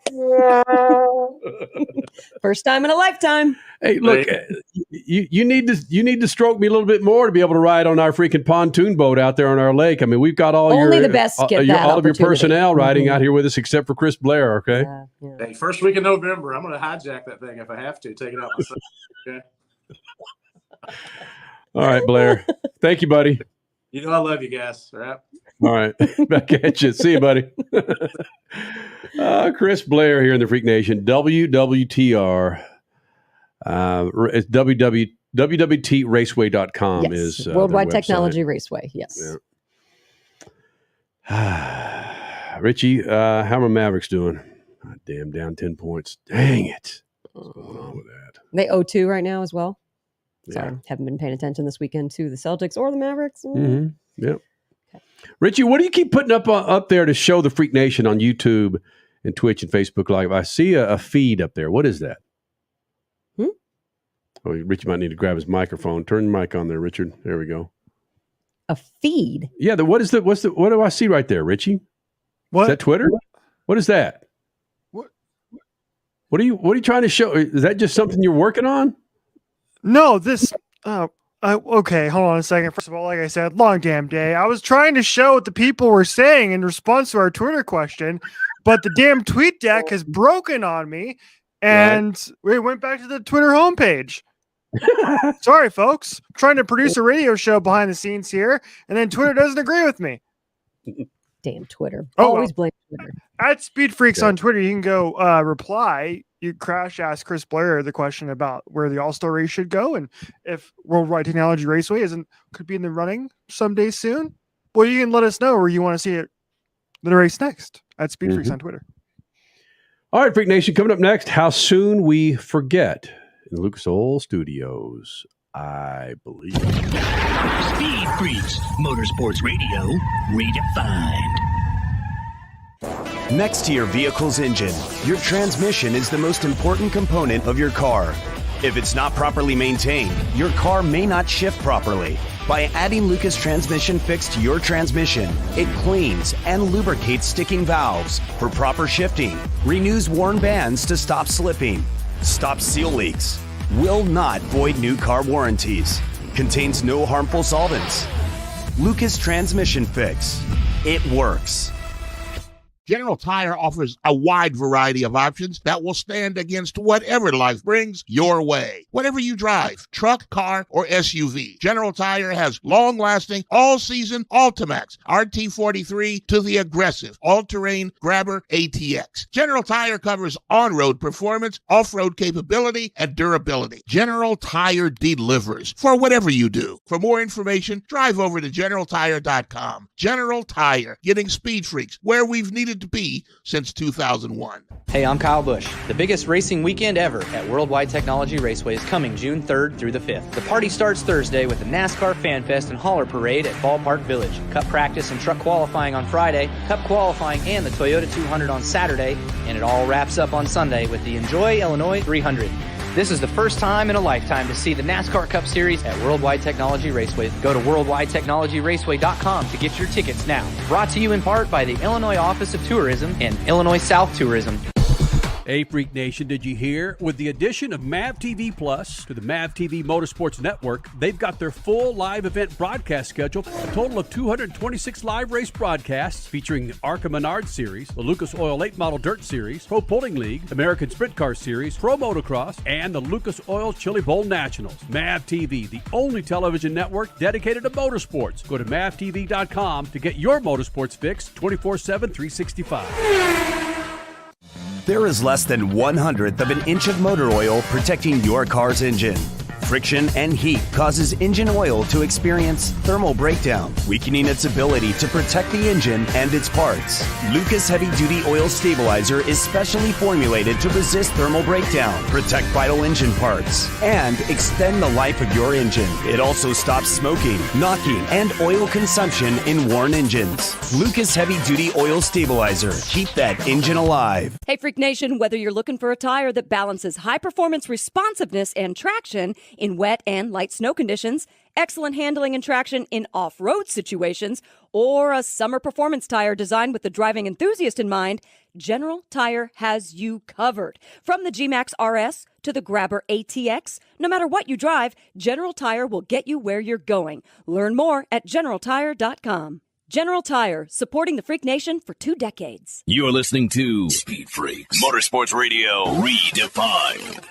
S4: First time in a lifetime.
S3: Hey, look, you need to stroke me a little bit more to be able to ride on our freaking pontoon boat out there on our lake. I mean, we've got all
S4: Only
S3: your
S4: the best get
S3: all of your personnel riding out here with us, except for Chris Blair. Okay.
S19: Hey, first week of November, I'm going to hijack that thing if I have to. Take it out myself. Okay.
S3: All right, Blair. Thank you, buddy.
S19: You know I love you guys. All right.
S3: All right. Back at you. See you, buddy. Chris Blair here in the Freak Nation. WWTR. It's WWTRaceway.com is
S4: Worldwide Technology Raceway. Yes.
S3: Yeah. Richie, how are Mavericks doing? Oh, damn, down 10 points. Dang it. What's going on with that?
S4: They 0-2 right now as well. Sorry, haven't been paying attention this weekend to the Celtics or the Mavericks.
S3: Mm-hmm. Yep. Okay. Richie, what do you keep putting up there to show the Freak Nation on YouTube and Twitch and Facebook Live? I see a feed up there. What is that? Oh, Richie might need to grab his microphone. Turn the mic on there, Richard. There we go.
S4: A feed?
S3: Yeah. What do I see right there, Richie?
S5: What?
S3: Is that Twitter? What is that? What are you trying to show? Is that just something you're working on?
S5: No, this. Okay, hold on a second. First of all, like I said, long damn day. I was trying to show what the people were saying in response to our Twitter question, but the damn tweet deck has broken on me, and we went back to the Twitter homepage. Sorry, folks. I'm trying to produce a radio show behind the scenes here, and then Twitter doesn't agree with me.
S4: Damn Twitter.
S5: Oh,
S4: Always blame Twitter.
S5: At SpeedFreaks on Twitter, you can go reply. You Crash asked Chris Blair the question about where the All-Star race should go and if Worldwide Technology Raceway could be in the running someday soon. Well, you can let us know where you want to see the race next at SpeedFreaks on Twitter.
S3: All right, Freak Nation, coming up next, how soon we forget in the Lucas Oil Studios, I believe.
S1: Speed Freaks, Motorsports Radio, redefined.
S17: Next to your vehicle's engine, your transmission is the most important component of your car. If it's not properly maintained, your car may not shift properly. By adding Lucas Transmission Fix to your transmission, it cleans and lubricates sticking valves for proper shifting, renews worn bands to stop slipping, stops seal leaks, will not void new car warranties, contains no harmful solvents. Lucas Transmission Fix. It works.
S12: General Tire offers a wide variety of options that will stand against whatever life brings your way. Whatever you drive, truck, car, or SUV, General Tire has long-lasting, all-season Ultimax RT43 to the aggressive all-terrain Grabber ATX. General Tire covers on-road performance, off-road capability, and durability. General Tire delivers for whatever you do. For more information, drive over to GeneralTire.com. General Tire, getting Speed Freaks where we've needed to be since 2001.
S11: Hey, I'm Kyle Busch. The biggest racing weekend ever at Worldwide Technology Raceway is coming June 3rd through the 5th. The party starts Thursday with the NASCAR Fan Fest and Hauler Parade at Ballpark Village. Cup practice and truck qualifying on Friday, Cup qualifying and the Toyota 200 on Saturday, and it all wraps up on Sunday with the Enjoy Illinois 300. This is the first time in a lifetime to see the NASCAR Cup Series at Worldwide Technology Raceway. Go to worldwidetechnologyraceway.com to get your tickets now. Brought to you in part by the Illinois Office of Tourism and Illinois South Tourism.
S3: Hey, Freak Nation, did you hear? With the addition of MAV TV Plus to the MAV TV Motorsports Network, they've got their full live event broadcast schedule, a total of 226 live race broadcasts featuring the ARCA Menard Series, the Lucas Oil Late Model Dirt Series, Pro Pulling League, American Sprint Car Series, Pro Motocross, and the Lucas Oil Chili Bowl Nationals. MAV TV, the only television network dedicated to motorsports. Go to mavtv.com to get your motorsports fix 24/7, 365.
S17: There is less than 1/100th of an inch of motor oil protecting your car's engine. Friction and heat causes engine oil to experience thermal breakdown, weakening its ability to protect the engine and its parts. Lucas Heavy Duty Oil Stabilizer is specially formulated to resist thermal breakdown, protect vital engine parts, and extend the life of your engine. It also stops smoking, knocking, and oil consumption in worn engines. Lucas Heavy Duty Oil Stabilizer. Keep that engine alive.
S6: Hey, Freak Nation, whether you're looking for a tire that balances high-performance responsiveness and traction in wet and light snow conditions, excellent handling and traction in off-road situations, or a summer performance tire designed with the driving enthusiast in mind, General Tire has you covered. From the G-Max RS to the Grabber ATX, no matter what you drive, General Tire will get you where you're going. Learn more at GeneralTire.com. General Tire, supporting the Freak Nation for 2 decades.
S1: You're listening to Speed Freaks, Motorsports Radio, redefined.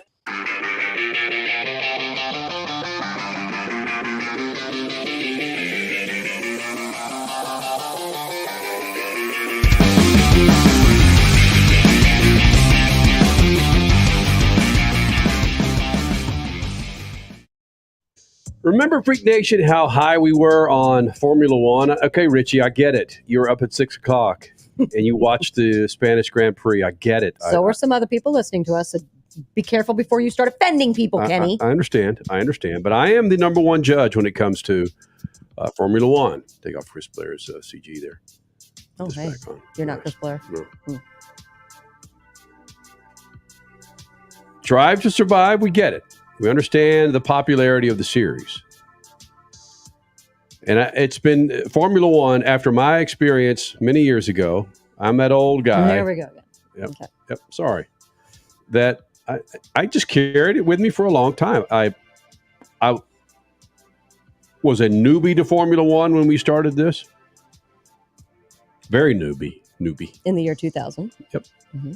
S3: Remember, Freak Nation, how high we were on Formula One? Okay, Richie, I get it. You were up at 6 o'clock and you watched the Spanish Grand Prix. I get it.
S4: So were some other people listening to us. So be careful before you start offending people, Kenny.
S3: I understand. But I am the number one judge when it comes to Formula One. Take off Chris Blair's CG there.
S4: Oh,
S3: Just
S4: hey.
S3: back on.
S4: You're not Chris Blair.
S3: No. Drive to Survive, we get it. We understand the popularity of the series. And it's been Formula One, after my experience many years ago. I'm that old guy.
S4: There we go.
S3: Yep.
S4: Okay.
S3: Yep. Sorry. That I just carried it with me for a long time. I was a newbie to Formula One when we started this. Very newbie.
S4: In the year 2000.
S3: Yep.
S4: Mm-hmm.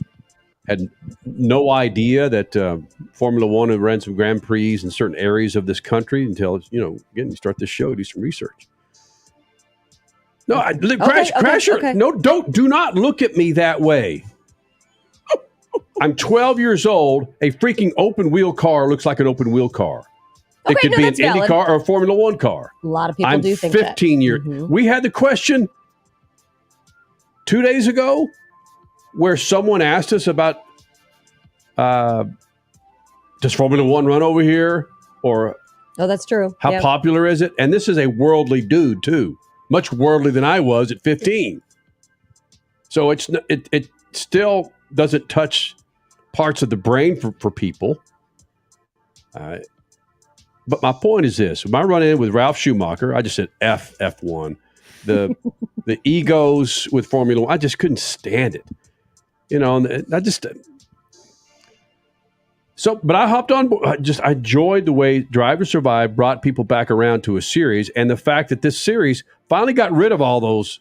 S3: Had no idea that Formula One had ran some Grand Prix in certain areas of this country until, again, you start this show, do some research. No, Crasher.
S4: Okay.
S3: No, do not look at me that way. I'm 12 years old. A freaking open wheel car looks like an open wheel car. It could be an Indy car or a Formula One car.
S4: A lot of people do think that.
S3: 15 years.
S4: Mm-hmm.
S3: We had the question 2 days ago where someone asked us about does Formula One run over here? Or
S4: oh, that's true.
S3: How popular is it? And this is a worldly dude, too. Much worldly than I was at 15. So it still doesn't touch parts of the brain for people. But my point is this. When I run in with Ralph Schumacher, I just said F1. The egos with Formula One, I just couldn't stand it. And I just... but I hopped on. I enjoyed the way Drive to Survive brought people back around to a series, and the fact that this series finally got rid of all those.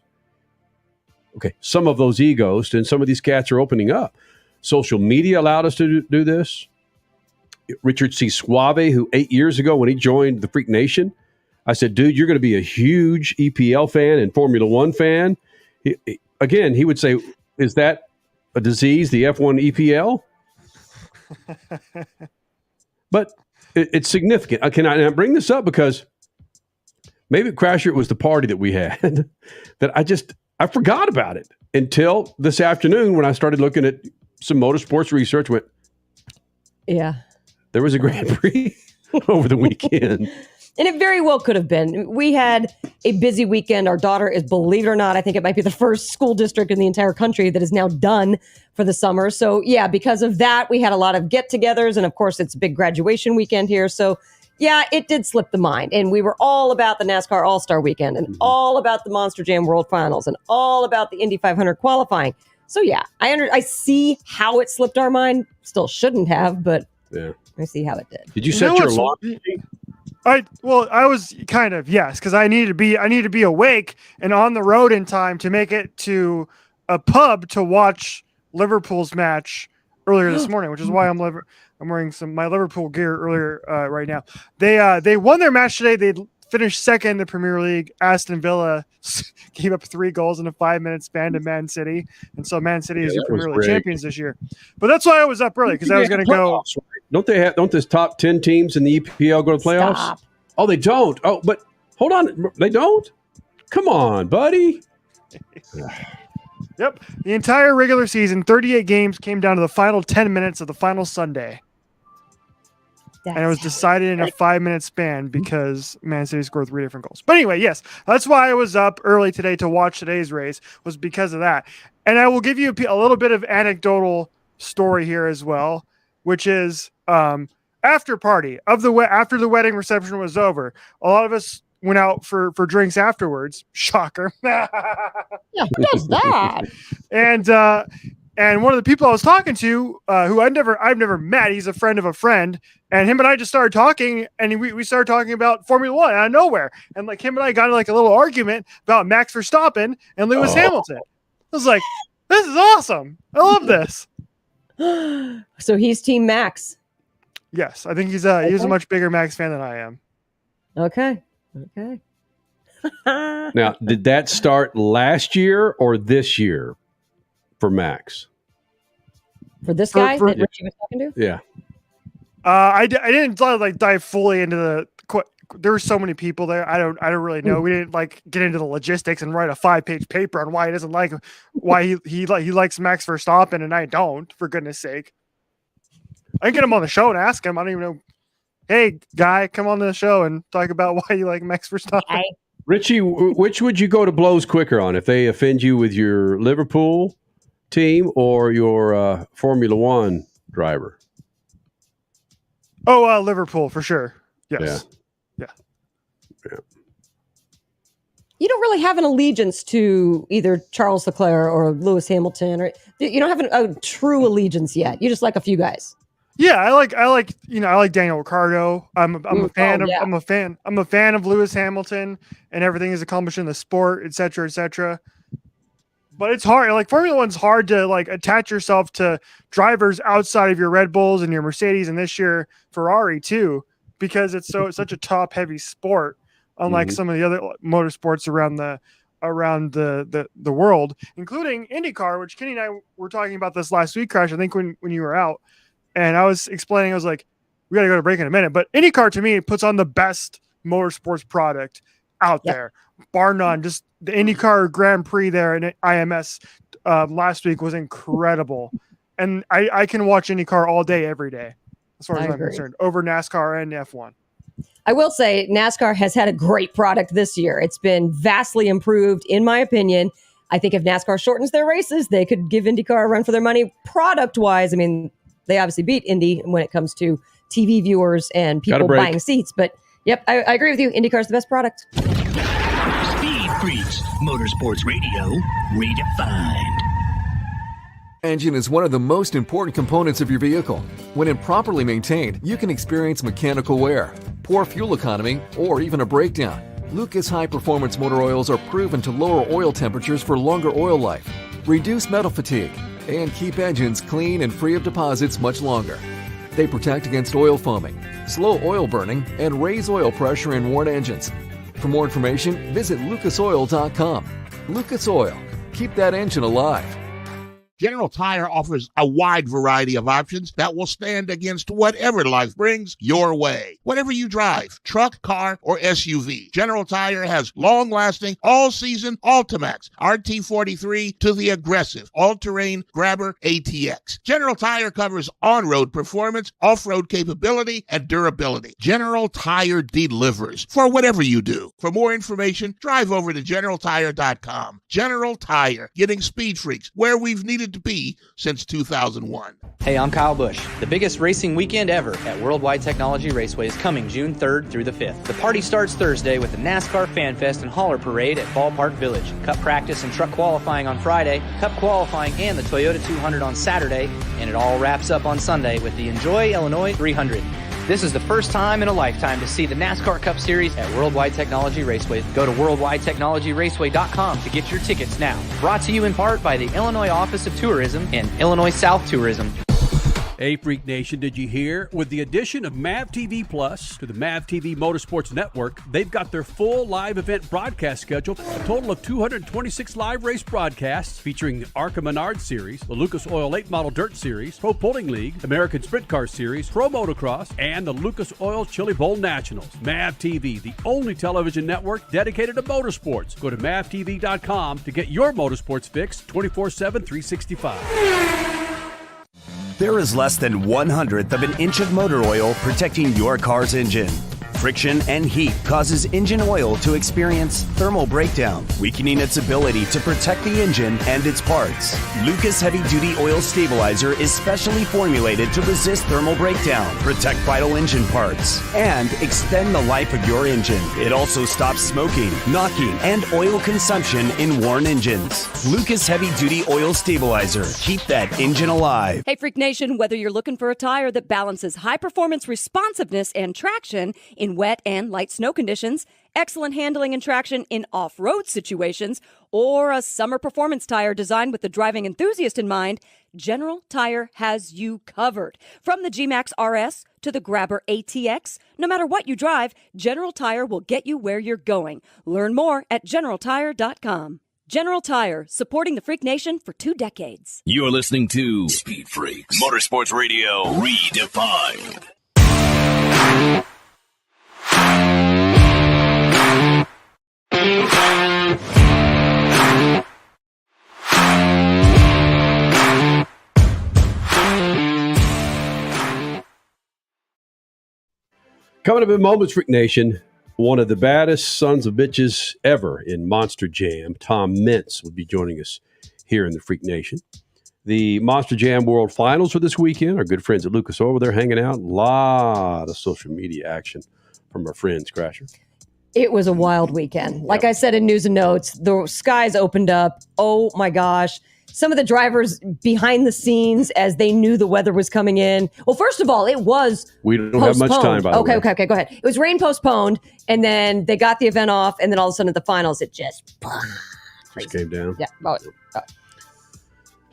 S3: Okay, some of those egos, and some of these cats are opening up. Social media allowed us to do this. Richard C. Suave, who 8 years ago when he joined the Freak Nation, I said, "Dude, you're going to be a huge EPL fan and Formula One fan." He would say, "Is that a disease? The F1 EPL?" But it's significant. I bring this up because maybe Crasher, it was the party that we had that I forgot about it until this afternoon when I started looking at some motorsports research. Went,
S4: yeah,
S3: there was a Grand Prix over the weekend.
S4: And it very well could have been. We had a busy weekend. Our daughter is, believe it or not, I think it might be the first school district in the entire country that is now done for the summer. So, yeah, because of that, we had a lot of get-togethers. And, of course, it's a big graduation weekend here. So, yeah, it did slip the mind. And we were all about the NASCAR All-Star Weekend and all about the Monster Jam World Finals and all about the Indy 500 qualifying. So, yeah, I see how it slipped our mind. Still shouldn't have, but I see how it did.
S3: Did you set your alarm?
S5: I was kind of, yes, because I need to be awake and on the road in time to make it to a pub to watch Liverpool's match earlier this morning, which is why I'm wearing my Liverpool gear earlier right now. They won their match today. They finished second in the Premier League. Aston Villa gave up 3 goals in a 5-minute span to Man City, and so Man City is your Premier League champions this year. But that's why I was up early because I was going to go.
S3: Don't this top 10 teams in the EPL go to playoffs?
S4: Stop.
S3: Oh, they don't. Oh, but hold on, they don't. Come on, buddy.
S5: Yep, the entire regular season, 38 games, came down to the final 10 minutes of the final Sunday. And it was decided in a 5-minute span because Man City scored 3 different goals. But anyway, yes, that's why I was up early today to watch today's race, was because of that. And I will give you a little bit of anecdotal story here as well, which is after party after the wedding reception was over. A lot of us went out for drinks afterwards. Shocker.
S4: Yeah, who does that?
S5: And one of the people I was talking to, who I've never met, he's a friend of a friend, and him and I just started talking, and we started talking about Formula One out of nowhere, and like him and I got in like a little argument about Max Verstappen and Lewis Hamilton. I was like, this is awesome. I love this.
S4: So he's Team Max.
S5: Yes, I think he's a much bigger Max fan than I am.
S4: Okay.
S3: Now, did that start last year or this year for Max?
S4: For this guy that Richie was talking to?
S3: Yeah.
S5: I didn't dive fully into the. There were so many people there. I don't really know. We didn't get into the logistics and write a 5-page paper on why he doesn't like why he likes Max Verstappen and I don't. For goodness sake, I can get him on the show and ask him. I don't even know. Hey, guy, come on the show and talk about why you like Max Verstappen.
S3: Richie, which would you go to blows quicker on if they offend you with your Liverpool team or your Formula One driver?
S5: Oh, Liverpool for sure. Yes. Yeah.
S4: You don't really have an allegiance to either Charles Leclerc or Lewis Hamilton, or you don't have a true allegiance yet. You just like a few guys.
S5: Yeah, I like Daniel Ricciardo. I'm a fan of Lewis Hamilton and everything he's accomplished in the sport, et cetera, et cetera. But it's hard. Like Formula One's hard to like attach yourself to drivers outside of your Red Bulls and your Mercedes, and this year Ferrari too, because it's such a top heavy sport. Unlike some of the other motorsports around the world, including IndyCar, which Kenny and I were talking about this last week, Crash. I think when you were out, and I was explaining, I was like, we got to go to break in a minute. But IndyCar to me puts on the best motorsports product out there, bar none. Just the IndyCar Grand Prix there in IMS last week was incredible, and I can watch IndyCar all day, every day, as far as I'm concerned, over NASCAR and F1.
S4: I will say NASCAR has had a great product this year. It's been vastly improved, in my opinion. I think if NASCAR shortens their races, they could give IndyCar a run for their money. Product-wise, I mean, they obviously beat Indy when it comes to TV viewers and people buying seats. But, yep, I agree with you. IndyCar's the best product.
S1: Speed Freaks, Motorsports Radio, redefined.
S20: Engine is one of the most important components of your vehicle. When improperly maintained, you can experience mechanical wear, poor fuel economy, or even a breakdown. Lucas High Performance Motor Oils are proven to lower oil temperatures for longer oil life, reduce metal fatigue, and keep engines clean and free of deposits much longer. They protect against oil foaming, slow oil burning, and raise oil pressure in worn engines. For more information, visit lucasoil.com. Lucas Oil. Keep that engine alive.
S12: General Tire offers a wide variety of options that will stand against whatever life brings your way. Whatever you drive, truck, car, or SUV, General Tire has long-lasting, all-season Ultimax RT43 to the aggressive all-terrain Grabber ATX. General Tire covers on-road performance, off-road capability, and durability. General Tire delivers for whatever you do. For more information, drive over to GeneralTire.com. General Tire, getting Speed Freaks where we've needed to be since 2001.
S11: Hey, I'm Kyle Busch. The biggest racing weekend ever at Worldwide Technology Raceway is coming June 3rd through the 5th. The party starts Thursday with the NASCAR Fan Fest and Hauler Parade at Ballpark Village. Cup practice and truck qualifying on Friday, Cup qualifying and the Toyota 200 on Saturday, and it all wraps up on Sunday with the Enjoy Illinois 300. This is the first time in a lifetime to see the NASCAR Cup Series at Worldwide Technology Raceway. Go to worldwidetechnologyraceway.com to get your tickets now. Brought to you in part by the Illinois Office of Tourism and Illinois South Tourism.
S21: Hey, Freak Nation, did you hear? With the addition of MAV TV Plus to the MAV TV Motorsports Network, they've got their full live event broadcast schedule, a total of 226 live race broadcasts featuring ARCA Menard Series, the Lucas Oil Late Model Dirt Series, Pro Pulling League, American Sprint Car Series, Pro Motocross, and the Lucas Oil Chili Bowl Nationals. MAV TV, the only television network dedicated to motorsports. Go to mavtv.com to get your motorsports fix 24/7, 365.
S17: There is less than 1/100th of an inch of motor oil protecting your car's engine. Friction and heat causes engine oil to experience thermal breakdown, weakening its ability to protect the engine and its parts. Lucas Heavy Duty Oil Stabilizer is specially formulated to resist thermal breakdown, protect vital engine parts, and extend the life of your engine. It also stops smoking, knocking, and oil consumption in worn engines. Lucas Heavy Duty Oil Stabilizer. Keep that engine alive.
S6: Hey, Freak Nation, whether you're looking for a tire that balances high-performance responsiveness and traction in wet and light snow conditions, excellent handling and traction in off-road situations, or a summer performance tire designed with the driving enthusiast in mind, General Tire has you covered. From the G-Max RS to the Grabber ATX, no matter what you drive, General Tire will get you where you're going. Learn more at GeneralTire.com. General Tire, supporting the Freak Nation for 2 decades.
S1: You're listening to Speed Freaks, Motorsports Radio, redefined.
S3: Coming up in moments, Freak Nation, one of the baddest sons of bitches ever in Monster Jam, Tom Meentz, will be joining us here in the Freak Nation. The Monster Jam World Finals for this weekend. Our good friends at Lucas Oil, they're hanging out. A lot of social media action from our friends, Crasher.
S4: It was a wild weekend. Like I said in News and Notes, the skies opened up. Oh my gosh. Some of the drivers behind the scenes as they knew the weather was coming in. Well, first of all, it was
S3: We don't have much time, by the way.
S4: Okay, go ahead. It was rain postponed, and then they got the event off, and then all of a sudden at the finals, it just
S3: Just came down.
S4: Yeah.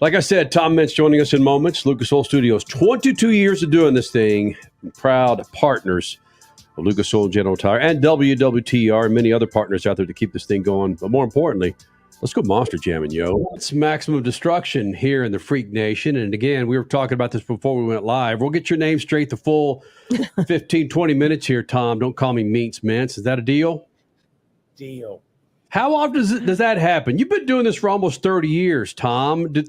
S3: Like I said, Tom Meentz joining us in moments. Lucas Oil Studios, 22 years of doing this thing. Proud partners of Lucas Oil General Tire and WWTR and many other partners out there to keep this thing going. But more importantly, let's go monster jamming, yo. It's maximum destruction here in the Freak Nation. And again, we were talking about this before we went live. We'll get your name straight the full 15, 20 minutes here, Tom. Don't call me Meents. Is that a deal?
S13: Deal.
S3: How often does that happen? You've been doing this for almost 30 years, Tom. Do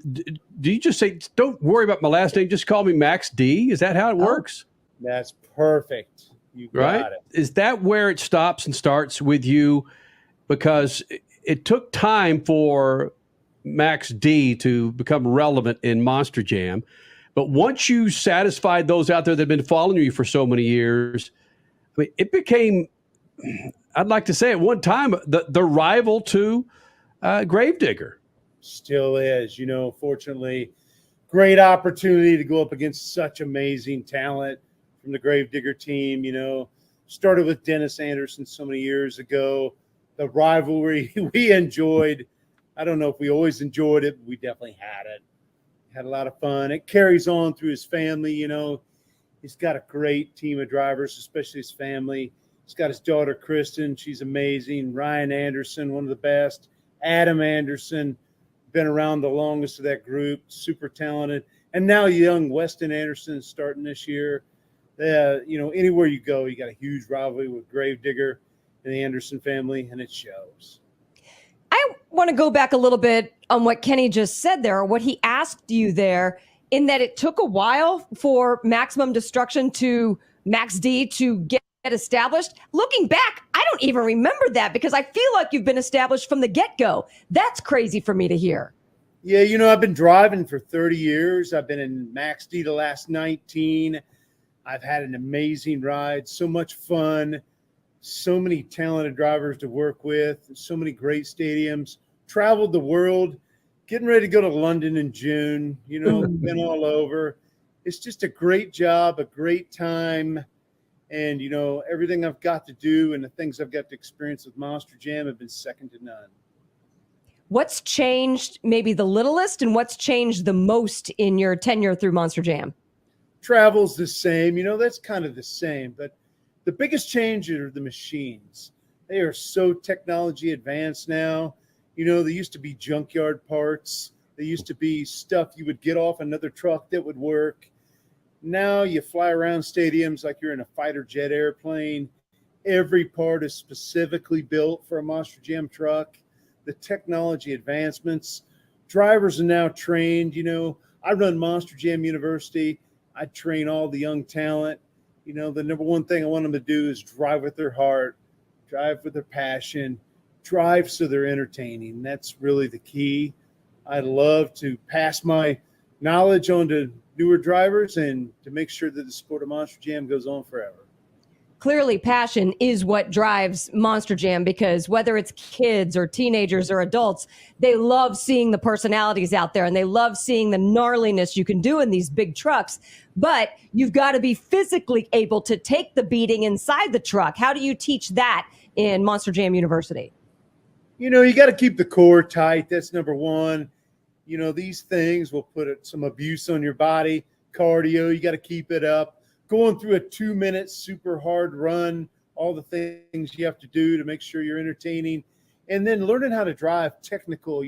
S3: you just say, don't worry about my last name, just call me Max D? Is that how it works?
S13: That's perfect. You got it.
S3: Is that where it stops and starts with you? Because it took time for Max D to become relevant in Monster Jam. But once you satisfied those out there that have been following you for so many years, I mean, it became, I'd like to say at one time, the rival to Gravedigger.
S13: Still is. Fortunately, great opportunity to go up against such amazing talent from the Gravedigger team. Started with Dennis Anderson so many years ago. The rivalry we enjoyed. I don't know if we always enjoyed it, but we definitely had it. Had a lot of fun. It carries on through his family. He's got a great team of drivers, especially his family. He's got his daughter, Kristen. She's amazing. Ryan Anderson, one of the best. Adam Anderson, been around the longest of that group, super talented. And now young Weston Anderson is starting this year. Anywhere you go, you got a huge rivalry with Gravedigger and the Anderson family, and it shows.
S4: I want to go back a little bit on what Kenny just said there, or what he asked you there, in that it took a while for Maximum Destruction to Max D to get established. Looking back, I don't even remember that because I feel like you've been established from the get-go. That's crazy for me to hear.
S13: Yeah, I've been driving for 30 years. I've been in Max D the last 19. I've had an amazing ride, so much fun, so many talented drivers to work with, so many great stadiums, traveled the world, getting ready to go to London in June, been all over. It's just a great job, a great time. And, everything I've got to do and the things I've got to experience with Monster Jam have been second to none.
S4: What's changed maybe the littlest and what's changed the most in your tenure through Monster Jam?
S13: Travel's the same. That's kind of the same. But the biggest change are the machines. They are so technology advanced now. They used to be junkyard parts. They used to be stuff you would get off another truck that would work. Now you fly around stadiums like you're in a fighter jet airplane. Every part is specifically built for a Monster Jam truck. The technology advancements. Drivers are now trained. I run Monster Jam University. I train all the young talent. The number one thing I want them to do is drive with their heart, drive with their passion, drive so they're entertaining. That's really the key. I love to pass my knowledge on to newer drivers and to make sure that the sport of Monster Jam goes on forever.
S4: Clearly, passion is what drives Monster Jam, because whether it's kids or teenagers or adults, they love seeing the personalities out there and they love seeing the gnarliness you can do in these big trucks. But you've got to be physically able to take the beating inside the truck. How do you teach that in Monster Jam University?
S13: You got to keep the core tight. That's number one. These things will put some abuse on your body. Cardio, you got to keep it up. Going through a 2-minute super hard run, all the things you have to do to make sure you're entertaining. And then learning how to drive technical,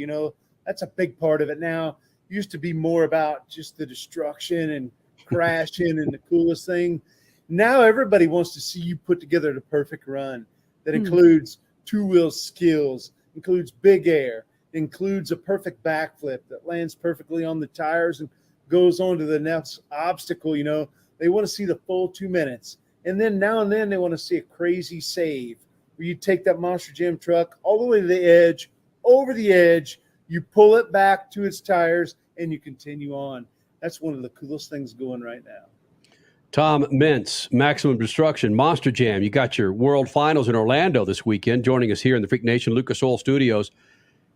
S13: that's a big part of it now. It used to be more about just the destruction and crashing and the coolest thing. Now everybody wants to see you put together the perfect run that includes two-wheel skills, includes big air, includes a perfect backflip that lands perfectly on the tires and goes on to the next obstacle. They want to see the full 2 minutes. And then now and then they want to see a crazy save where you take that Monster Jam truck all the way to the edge, over the edge, you pull it back to its tires, and you continue on. That's one of the coolest things going right now.
S3: Tom Meentz, Maximum Destruction, Monster Jam. You got your World Finals in Orlando this weekend. Joining us here in the Freak Nation Lucas Oil Studios,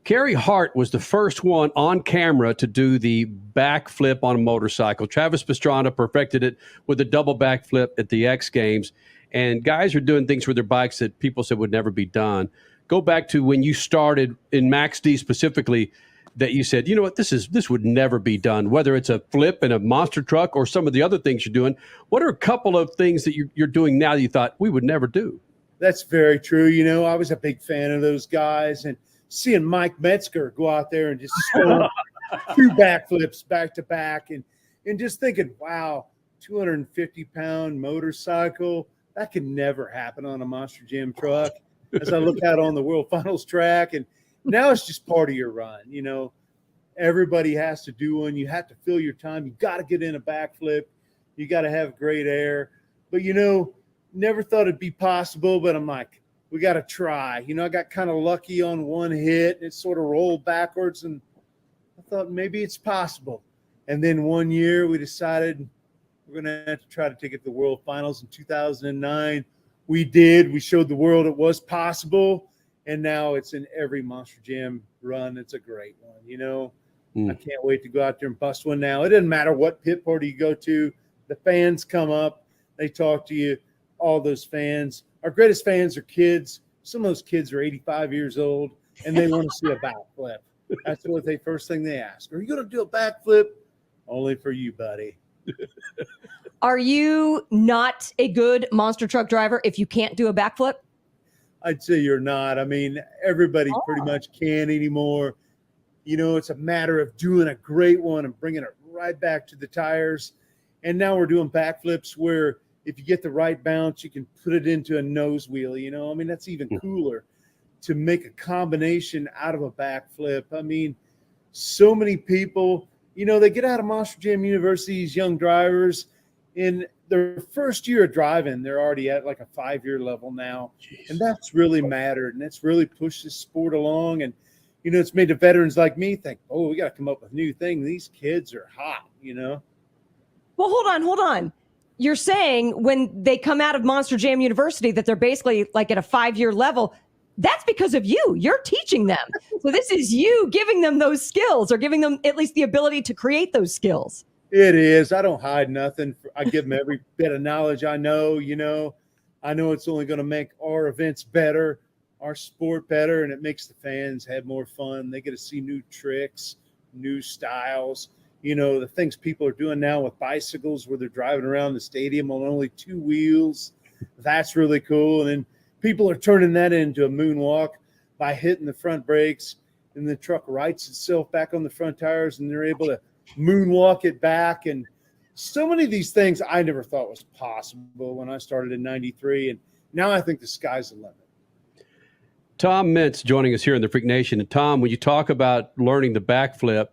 S3: Carey Hart was the first one on camera to do the backflip on a motorcycle. Travis Pastrana perfected it with a double backflip at the X Games. And guys are doing things with their bikes that people said would never be done. go back to when you started in Max D specifically, that you said, you know what, this would never be done, whether it's a flip in a monster truck or some of the other things you're doing. What are a couple of things that you're doing now that you thought we would never do?
S13: That's very true. You know, I was a big fan of those guys, and seeing Mike Metzger go out there and just score 2 backflips back to back, and just thinking, wow, 250-pound motorcycle, that could never happen on a Monster Jam truck. As I look out on the World Finals track, and now it's just part of your run. You know, everybody has to do one. You have to fill your time. You got to get in a backflip. You got to have great air. But, you know, never thought it'd be possible, but I'm like, we got to try. You know, I got kind of lucky on one hit, and it sort of rolled backwards, and I thought maybe it's possible. And then one year we decided we're going to have to try to take it to the World Finals in 2009. We did. We showed the world it was possible, and now it's in every Monster Jam run. It's a great one, you know. I can't wait to go out there and bust one now. It doesn't matter what pit party you go to. The fans come up. They talk to you. All those fans. Our greatest fans are kids. Some of those kids are 85 years old, and they want to see a backflip. That's what first thing they ask. Are you going to do a backflip? Only for you, buddy.
S4: Are you not a good monster truck driver if you can't do a backflip?
S13: I'd say you're not. I mean, everybody pretty much can anymore. You know, it's a matter of doing a great one and bringing it right back to the tires. And now we're doing backflips where if you get the right bounce, you can put it into a nose wheel. You know, I mean, that's even cooler to make a combination out of a backflip. I mean, so many people, you know, they get out of Monster Jam University's young drivers. In their first year of driving, they're already at like a 5-year level now. Jeez. And that's really mattered. And that's really pushed this sport along. And, you know, it's made the veterans like me think, oh, we got to come up with a new thing. These kids are hot, you know?
S4: Well, hold on. You're saying when they come out of Monster Jam University that they're basically like at a 5-year level. That's because of you. You're teaching them. So this is you giving them those skills, or giving them at least the ability to create those skills.
S13: It is. I don't hide nothing. I give them every bit of knowledge I know. You know, I know it's only going to make our events better, our sport better, and it makes the fans have more fun. They get to see new tricks, new styles. You know, the things people are doing now with bicycles where they're driving around the stadium on only 2 wheels. That's really cool. And then people are turning that into a moonwalk by hitting the front brakes, and the truck rights itself back on the front tires, and they're able to moonwalk it back. And so many of these things I never thought was possible when I started in 93. And now I think the sky's the limit.
S3: Tom Meentz joining us here in the Freak Nation. And Tom, when you talk about learning the backflip,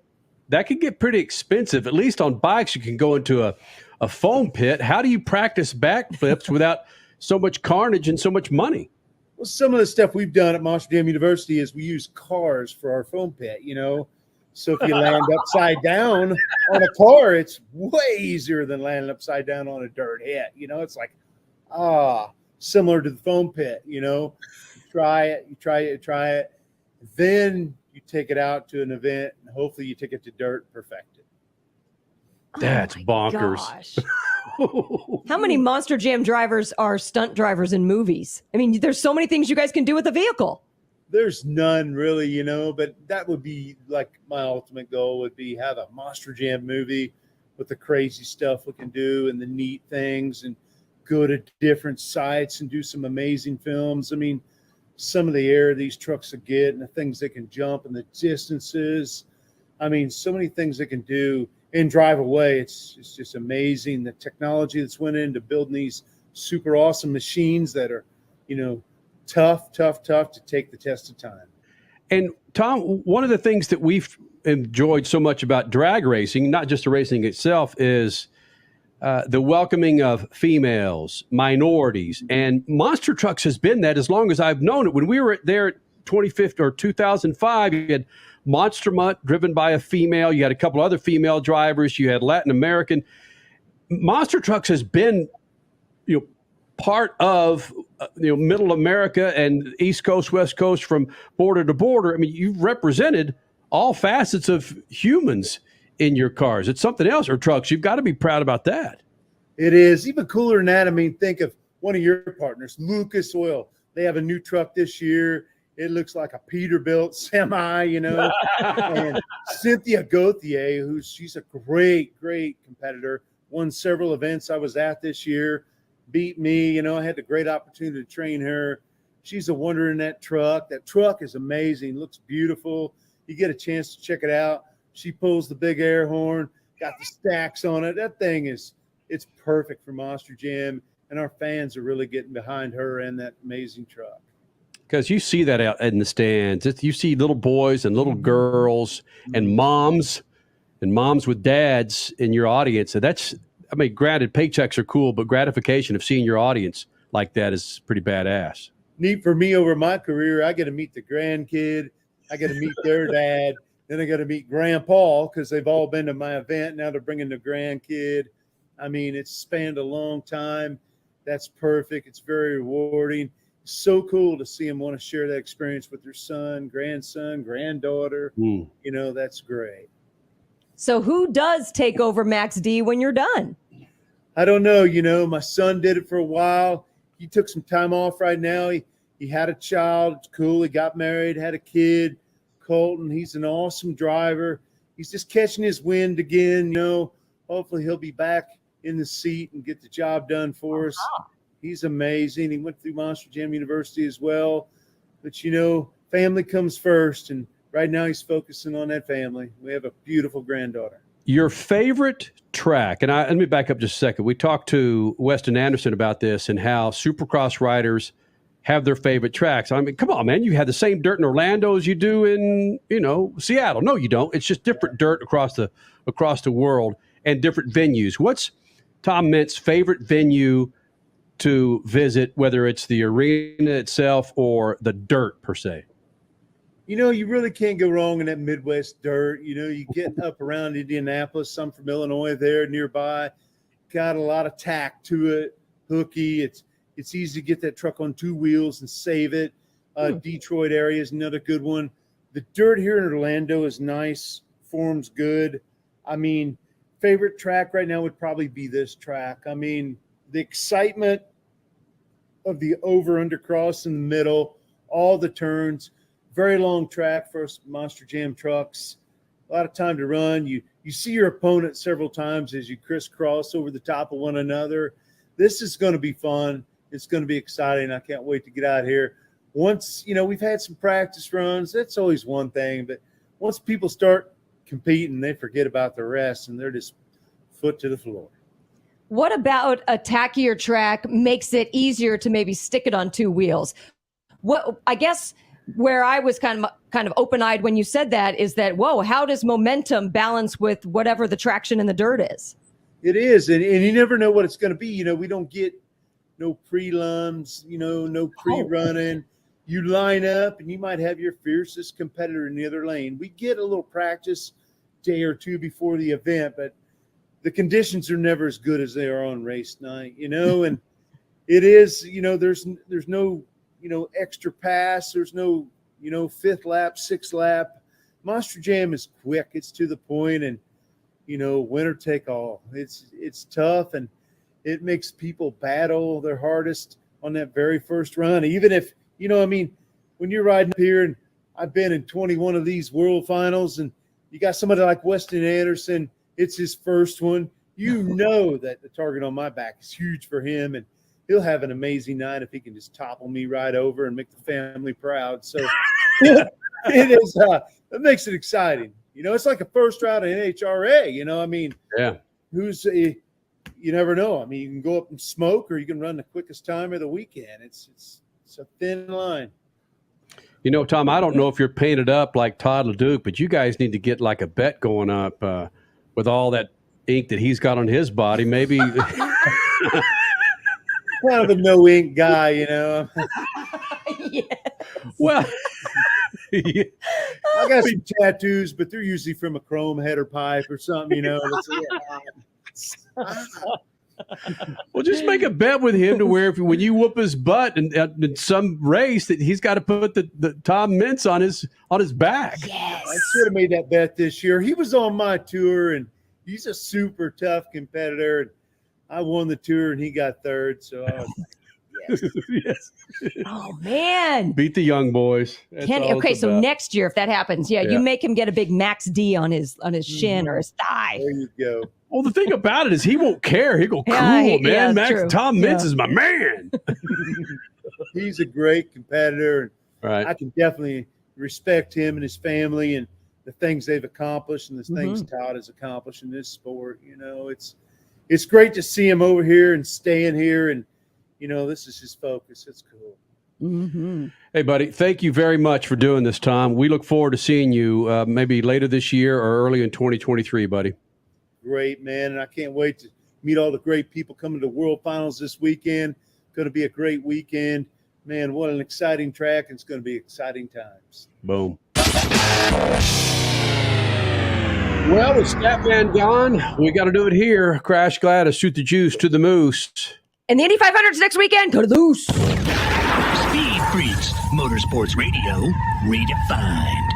S3: that can get pretty expensive. At least on bikes, you can go into a foam pit. How do you practice backflips without so much carnage and so much money?
S13: Well, some of the stuff we've done at Monster Jam University is we use cars for our foam pit, you know. So if you land upside down on a car, it's way easier than landing upside down on a dirt hit. You know, it's like, similar to the foam pit, you know. You try it. Then you take it out to an event, and hopefully you take it to dirt and perfect it.
S3: That's bonkers.
S4: Gosh. How many Monster Jam drivers are stunt drivers in movies? I mean, there's so many things you guys can do with a vehicle.
S13: There's none really, you know, but that would be like my ultimate goal would be have a Monster Jam movie with the crazy stuff we can do and the neat things, and go to different sites and do some amazing films. I mean, some of the air these trucks will get and the things they can jump and the distances. I mean, so many things they can do and drive away. It's just amazing. The technology that's went into building these super awesome machines that are, you know, tough to take the test of time.
S3: And Tom, one of the things that we've enjoyed so much about drag racing, not just the racing itself, is the welcoming of females, minorities, and monster trucks has been that as long as I've known it. When we were there at 2015 or 2005, you had Monster Mutt driven by a female. You had a couple other female drivers. You had Latin American. Monster trucks has been, you know, part of Middle America and East Coast, West Coast, from border to border. I mean, you've represented all facets of humans in your cars. It's something else, or trucks. You've got to be proud about that.
S13: It is. Even cooler than that, I mean, think of one of your partners, Lucas Oil. They have a new truck this year, It looks like a Peterbilt semi, and Cynthia Gauthier, she's a great competitor, won several events I was at this year, beat me. I had the great opportunity to train her. She's a wonder in that truck. That truck is amazing, looks beautiful. You get a chance to check it out. She pulls the big air horn, got the stacks on it. That thing it's perfect for Monster Jam, and our fans are really getting behind her and that amazing truck.
S3: Because you see that out in the stands. You see little boys and little girls and moms with dads in your audience. And granted, paychecks are cool, but gratification of seeing your audience like that is pretty badass.
S13: Neat for me over my career. I get to meet the grandkid. I get to meet their dad. Then I got to meet Grandpa because they've all been to my event. Now they're bringing the grandkid. It's spanned a long time. That's perfect. It's very rewarding. So cool to see them want to share that experience with their son, grandson, granddaughter. That's great.
S4: So who does take over Max D when you're done?
S13: I don't know. My son did it for a while. He took some time off right now. He had a child. It's cool. He got married, had a kid, Colton. He's an awesome driver. He's just catching his wind again. Hopefully he'll be back in the seat and get the job done for us. He's amazing. He went through Monster Jam University as well. But, family comes first. And right now he's focusing on that family. We have a beautiful granddaughter.
S3: Your favorite track, and let me back up just a second. We talked to Weston Anderson about this and how Supercross riders have their favorite tracks. Come on, man. You have the same dirt in Orlando as you do in, Seattle. No, you don't. It's just different dirt across the world and different venues. What's Tom Meentz' favorite venue to visit, whether it's the arena itself or the dirt per se?
S13: You really can't go wrong in that Midwest dirt. You get up around Indianapolis. I'm from Illinois there nearby. Got a lot of tack to it, hooky. It's easy to get that truck on two wheels and save it. Detroit area is another good one. The dirt here in Orlando is nice. Form's good. Favorite track right now would probably be this track. The excitement of the over-under cross in the middle, all the turns, very long track for us Monster Jam trucks, a lot of time to run. You see your opponent several times as you crisscross over the top of one another. This is going to be fun. It's going to be exciting. I can't wait to get out here. Once, we've had some practice runs. That's always one thing. But once people start competing, they forget about the rest, and they're just foot to the floor.
S4: What about a tackier track makes it easier to maybe stick it on two wheels? What I guess where I was kind of open-eyed when you said that is that, whoa, how does momentum balance with whatever the traction in the dirt is?
S13: It is, and you never know what it's going to be. We don't get no prelims, no pre-running. You line up, and you might have your fiercest competitor in the other lane. We get a little practice day or two before the event, but the conditions are never as good as they are on race night, and it is, there's no, extra pass. There's no, fifth lap, sixth lap. Monster Jam is quick. It's to the point, and, winner take all. It's tough, and it makes people battle their hardest on that very first run. Even if, when you're riding up here, and I've been in 21 of these world finals, and you got somebody like Weston Anderson, it's his first one. That the target on my back is huge for him, and he'll have an amazing night if he can just topple me right over and make the family proud. So it is. It makes it exciting. It's like a first round of NHRA.
S3: Yeah.
S13: You never know. You can go up and smoke, or you can run the quickest time of the weekend. It's a thin line.
S3: Tom, I don't know if you're painted up like Todd LeDuc, but you guys need to get like a bet going up with all that ink that he's got on his body. Maybe
S13: kind of a no ink guy,
S4: Yes.
S3: Well,
S13: I got some tattoos, but they're usually from a chrome header pipe or something,
S3: Well, just make a bet with him to where when you whoop his butt in some race, that he's got to put the Tom Meentz on his back.
S4: Yes.
S13: I should have made that bet this year. He was on my tour, and he's a super tough competitor. I won the tour, and he got third. So I was like,
S3: Yes.
S4: Oh man.
S3: Beat the young boys. That's all
S4: Okay,
S3: it's
S4: so
S3: about.
S4: next year, if that happens, you make him get a big Max D on his shin or his thigh.
S13: There you go.
S3: Well, the thing about it is he won't care. He go, cool,
S4: Yeah,
S3: man. Max
S4: true.
S3: Tom Meents
S4: Yeah.
S3: is my man.
S13: He's a great competitor. And
S3: Right.
S13: I can definitely respect him and his family and the things they've accomplished and the things Todd has accomplished in this sport. You know, it's great to see him over here and staying here. And, you know, this is his focus. It's cool.
S4: Mm-hmm.
S3: Hey, buddy, thank you very much for doing this, Tom. We look forward to seeing you maybe later this year or early in 2023, buddy.
S13: Great, man. And I can't wait to meet all the great people coming to World Finals this weekend. Going to be a great weekend. Man, what an exciting track. It's going to be exciting times.
S3: Boom. Well, with Statman gone, we got to do it here. Crash Gladys, shoot the juice to the moose.
S4: And the Indy 500's next weekend. Go to the Moose.
S1: Speed Freaks, Motorsports Radio, redefined.